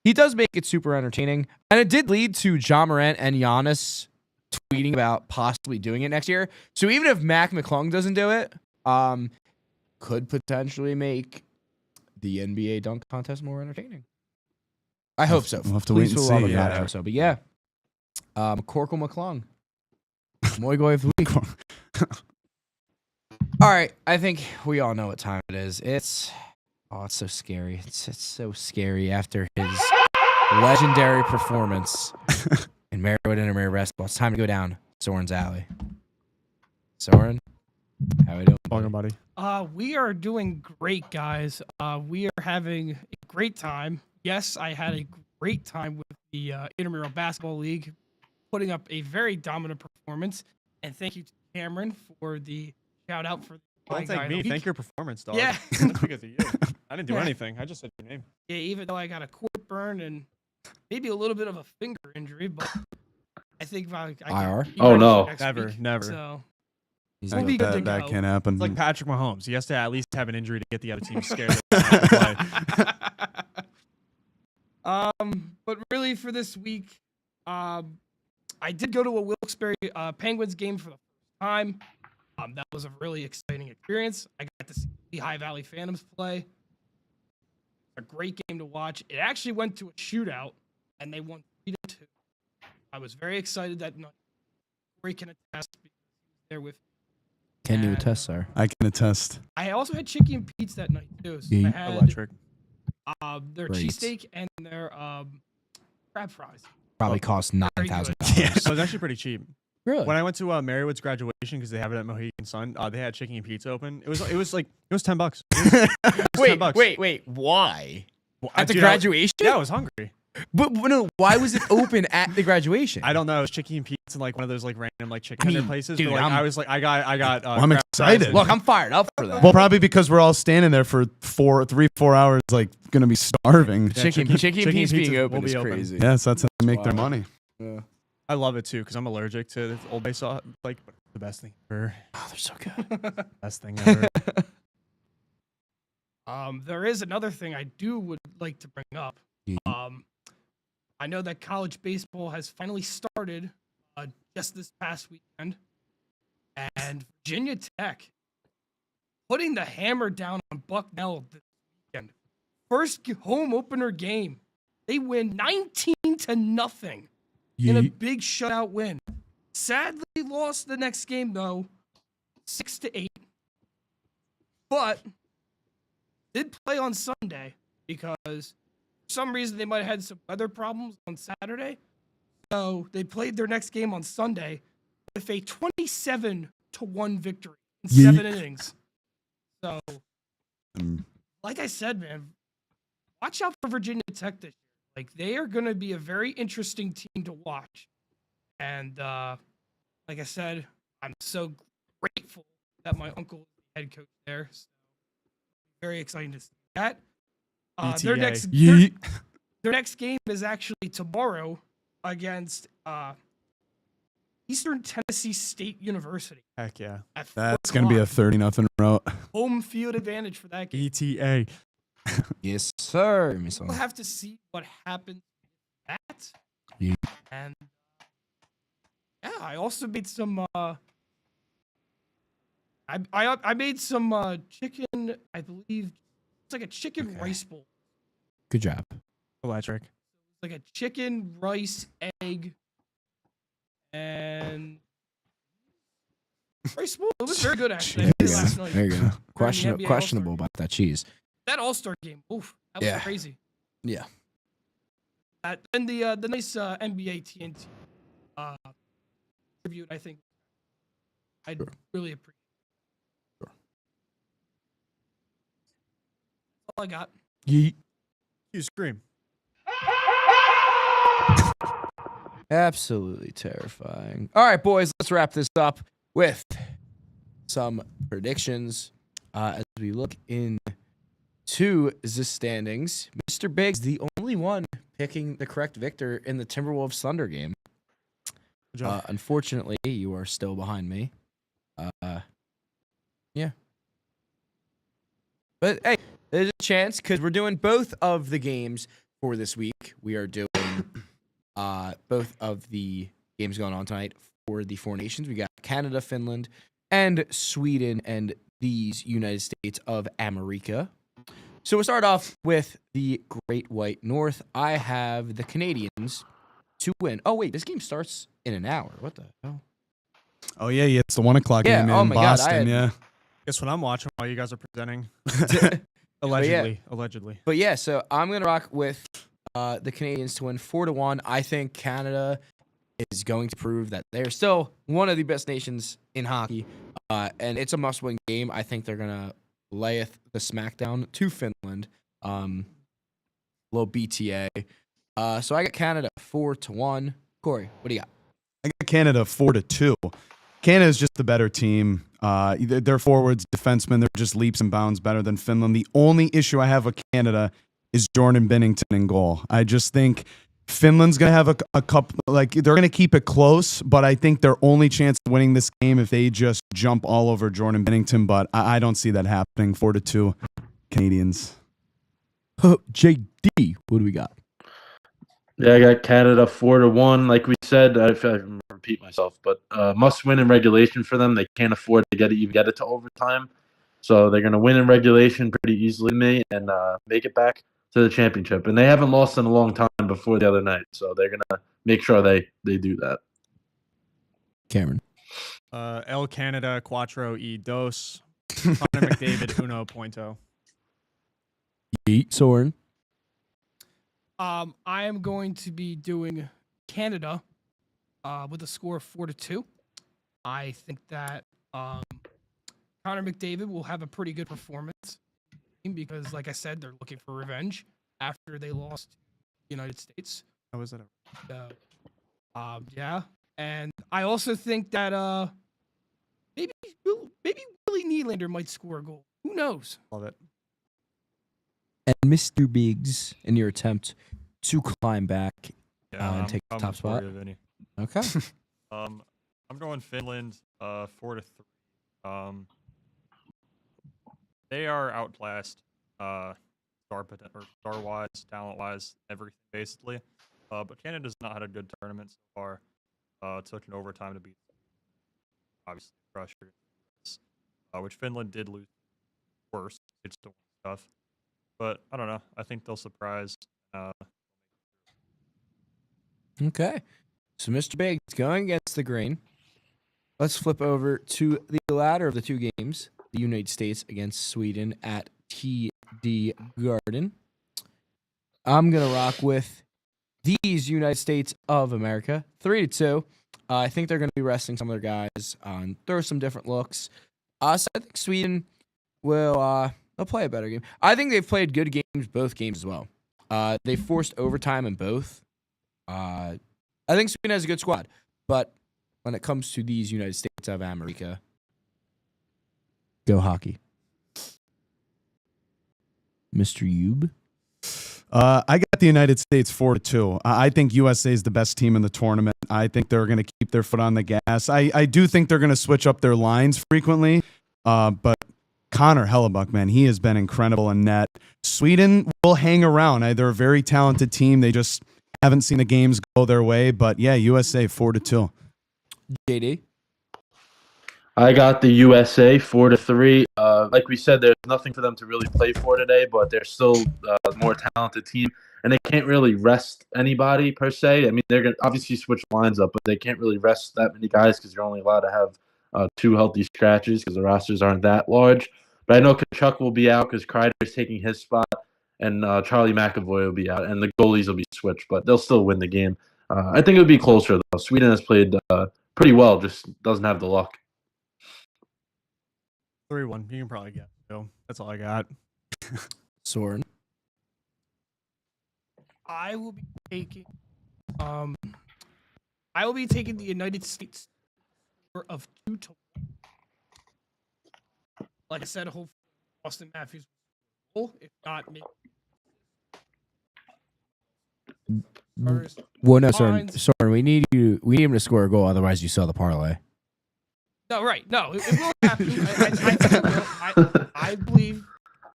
he does make it super entertaining, and it did lead to Ja Morant and Giannis tweeting about possibly doing it next year. So even if Mac McClung doesn't do it, could potentially make the NBA dunk contest more entertaining. I hope so. We'll have to Please, wait and for the love see. of God, I hope so. But yeah, McCorkle McClung, Moigoi of the week. All right, I think we all know what time it is. It's so scary. It's so scary after his legendary performance in Marywood Intermediate Basketball. It's time to go down Soren's alley. Soren, how we doing? Welcome, buddy. We are doing great, guys. We are having a great time. Yes, I had a great time with the Intramural Basketball League, putting up a very dominant performance. And thank you to Cameron for the shout out for. Don't thank me. Thank your performance, dog. Yeah. That's because of you. I didn't do anything. I just said your name. Yeah, even though I got a court burn and maybe a little bit of a finger injury, but I think I IR? Oh, no. Never. So He's we'll be good to That go. can't happen. It's like Patrick Mahomes. He has to at least have an injury to get the other team scared. That he doesn't have to play. But really for this week, I did go to a Wilkes-Barre Penguins game for the first time. That was a really exciting experience. I got to see Lehigh Valley Phantoms play. A great game to watch. It actually went to a shootout, and they won 3-2. I was very excited that night. Corey can attest because he was there with me. Can you And, attest, sir? I can attest. I also had chicken and Pete's that night too. So I Yeah. had Electric. their Great. cheesesteak and their crab fries. Probably cost Very $9,000. good. Yeah, so it was actually pretty cheap. Really? When I went to Marywood's graduation because they have it at Mohegan Sun, they had chicken and pizza open. It was $10. It was $10. Wait. Why? At the Dude, graduation? Yeah, I was hungry. But no, why was it open at the graduation? I don't know. It was chicken and pizza in like one of those like random like chicken tender places. dude, but, like, I'm- I was like, I got. I'm crab fries excited. and- Look, I'm fired up for that. Well, probably because we're all standing there for 3-4 hours, like gonna be starving. Yeah, chicken chicken and Pete's being pizza open will be is open. crazy. Yes, that's how they make their Wow. money. Yeah. I love it too because I'm allergic to the Old Bay sauce. Like the best thing ever. Oh, they're so good. Best thing ever. There is another thing I would like to bring up. Yeah. I know that college baseball has finally started just this past weekend, and Virginia Tech putting the hammer down on Bucknell this weekend. First home opener game, they win 19-0 in a big shutout win. Sadly, lost the next game though, 6-8. But did play on Sunday because for some reason they might have had some weather problems on Saturday. So they played their next game on Sunday with a 27-1 victory in 7 innings. So, like I said, man, watch out for Virginia Tech this year. Like, they are going to be a very interesting team to watch. And like I said, I'm so grateful that my uncle is the head coach there. So, very exciting to see that. Their ETA. their next game is actually tomorrow against Eastern Tennessee State University. Heck yeah. At 4 That's gonna be a o'clock. 30-0 route. Home field advantage for that game. ETA. Yes, sir. Miss We'll have to see what happens with that. Yeah. And yeah, I also made some. I made some chicken. I believe it's like a chicken rice bowl. Good job. Electric. Like a chicken, rice, egg, and rice bowl. It was very good actually. I had it There last you go. night. There you go. NBA Questionable All-Star. about that cheese. That All-Star game. Oof, that was Yeah. crazy. Yeah. And the nice NBA TNT tribute, I think I'd Sure. really appreciate. Sure. That's all I got. You scream. Absolutely terrifying. All right, boys, let's wrap this up with some predictions. As we look into the standings, Mr. Biggs, the only one picking the correct victor in the Timberwolves Thunder game. Good job. Unfortunately, you are still behind me. Yeah. But hey, there's a chance because we're doing both of the games for this week. We are doing both of the games going on tonight for the Four Nations. We got Canada, Finland, and Sweden, and these United States of America. So we'll start off with the Great White North. I have the Canadians to win. Oh, wait, this game starts in an hour. What the hell? Oh yeah, it's the 1 o'clock Yeah, game oh in my God, I Boston. had- Yeah. Guess what I'm watching while you guys are presenting? yeah. Allegedly. But yeah, so I'm going to rock with the Canadians to win 4-1. I think Canada is going to prove that they're still one of the best nations in hockey. And it's a must-win game. I think they're going to lay the smackdown to Finland. Little BTA. So I got Canada 4-1. Corey, what do you got? I got Canada 4-2. Canada's just the better team. Their forwards, defensemen, they're just leaps and bounds better than Finland. The only issue I have with Canada is Jordan Binnington in goal. I just think Finland's going to have a couple, like they're going to keep it close, but I think their only chance of winning this game if they just jump all over Jordan Binnington, but I don't see that happening. 4-2 Canadians. JD, what do we got? Yeah, I got Canada 4-1. Like we said, I repeat myself, but must win in regulation for them. They can't afford to even get it to overtime. So they're going to win in regulation pretty easily to me and make it back to the championship. And they haven't lost in a long time before the other night. So they're going to make sure they do that. Cameron. El Canada, Cuatro y Dos. Connor McDavid, Uno Pointo. Yeet, Soren. I am going to be doing Canada with a score of 4-2. I think that Connor McDavid will have a pretty good performance because, like I said, they're looking for revenge after they lost to the United States. How was that? Yeah. And I also think that maybe Willie Nylander might score a goal. Who knows? Love it. And Mr. Biggs, in your attempt to climb back Yeah, and take the I'm top for spot. you, Vinny. Okay. I'm going Finland 4-3. They are outclassed star-wise, talent-wise, everything basically. But Canada's not had a good tournament so far. Took an overtime to beat, obviously, Russia, which Finland did lose worse. It's still tough. But I don't know. I think they'll surprise. Okay. So Mr. Biggs going against the grain. Let's flip over to the latter of the two games, the United States against Sweden at TD Garden. I'm going to rock with these United States of America, 3-2. I think they're going to be resting some of their guys, throw some different looks. So I think Sweden will they'll play a better game. I think they've played good games, both games as well. They forced overtime in both. I think Sweden has a good squad, but when it comes to these United States of America, go hockey. Mr. Youb? I got the United States 4-2. I think USA is the best team in the tournament. I think they're going to keep their foot on the gas. I do think they're going to switch up their lines frequently, but Connor Hellebuck, man, he has been incredible in net. Sweden will hang around. They're a very talented team. They just haven't seen the games go their way, but yeah, USA 4-2. JD? I got the USA 4-3. Like we said, there's nothing for them to really play for today, but they're still a more talented team, and they can't really rest anybody per se. I mean, they're going to obviously switch lines up, but they can't really rest that many guys because you're only allowed to have 2 healthy scratches because the rosters aren't that large. But I know Kachuk will be out because Kreider's taking his spot, and Charlie McAvoy will be out, and the goalies will be switched, but they'll still win the game. I think it would be closer, though. Sweden has played pretty well, just doesn't have the luck. 3-1. You can probably get it. So that's all I got. Soren? I will be taking the United States of 2-1. Like I said, hopefully Austin Matthews will, if not maybe. Well, no, Soren, we need him to score a goal. Otherwise, you sell the parlay. No, right. No, it will happen. I believe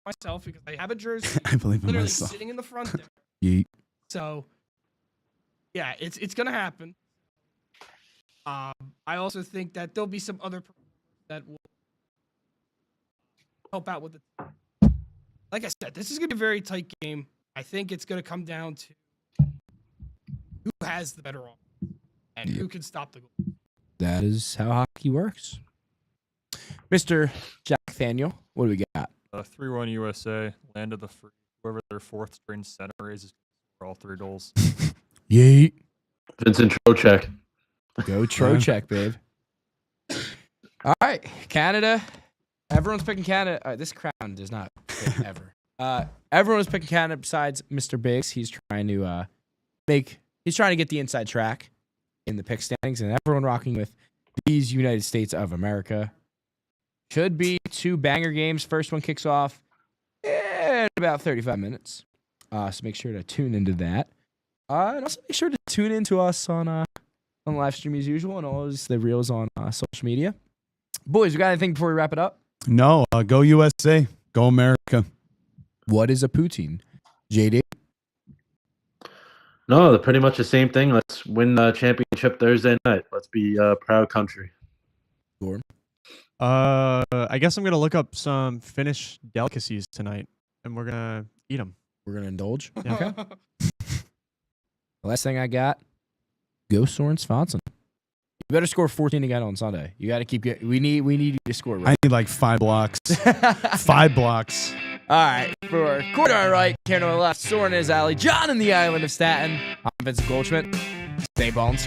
myself because I have a jersey. I believe in literally myself. sitting in the front there. Yeet. So, yeah, it's gonna happen. I also think that there'll be some other that will help out with it. Like I said, this is gonna be a very tight game. I think it's gonna come down to who has the better offense and who can stop the goal. That is how hockey works. Mr. Jack Thaniel, what do we got? 3-1 USA. Landed the free. Whoever their 4th string center is for all 3 goals. Yeet. Vincent Trocheck. Go Trocheck, babe. All right, Canada. Everyone's picking Canada. This crown does not fit ever. Everyone was picking Canada besides Mr. Biggs. He's trying to get the inside track in the pick standings, and everyone rocking with these United States of America. Should be 2 banger games. First one kicks off in about 35 minutes. So make sure to tune into that. And also make sure to tune into us on the live stream as usual and all the reels on social media. Boys, we got anything before we wrap it up? No, go USA. Go America. What is a poutine? JD? No, they're pretty much the same thing. Let's win the championship Thursday night. Let's be a proud country. Gordon? I guess I'm gonna look up some Finnish delicacies tonight, and we're gonna eat them. We're gonna indulge. Yeah. Okay. The last thing I got, go Soren Svensson. You better score 14 again on Sunday. You got to keep getting. We need you to score. I need like 5 blocks. 5 blocks. All right, for quarter on right, Karen on the left, Soren is Alley, John in the island of Staten. I'm Vincent Goldschmidt. Stay balanced.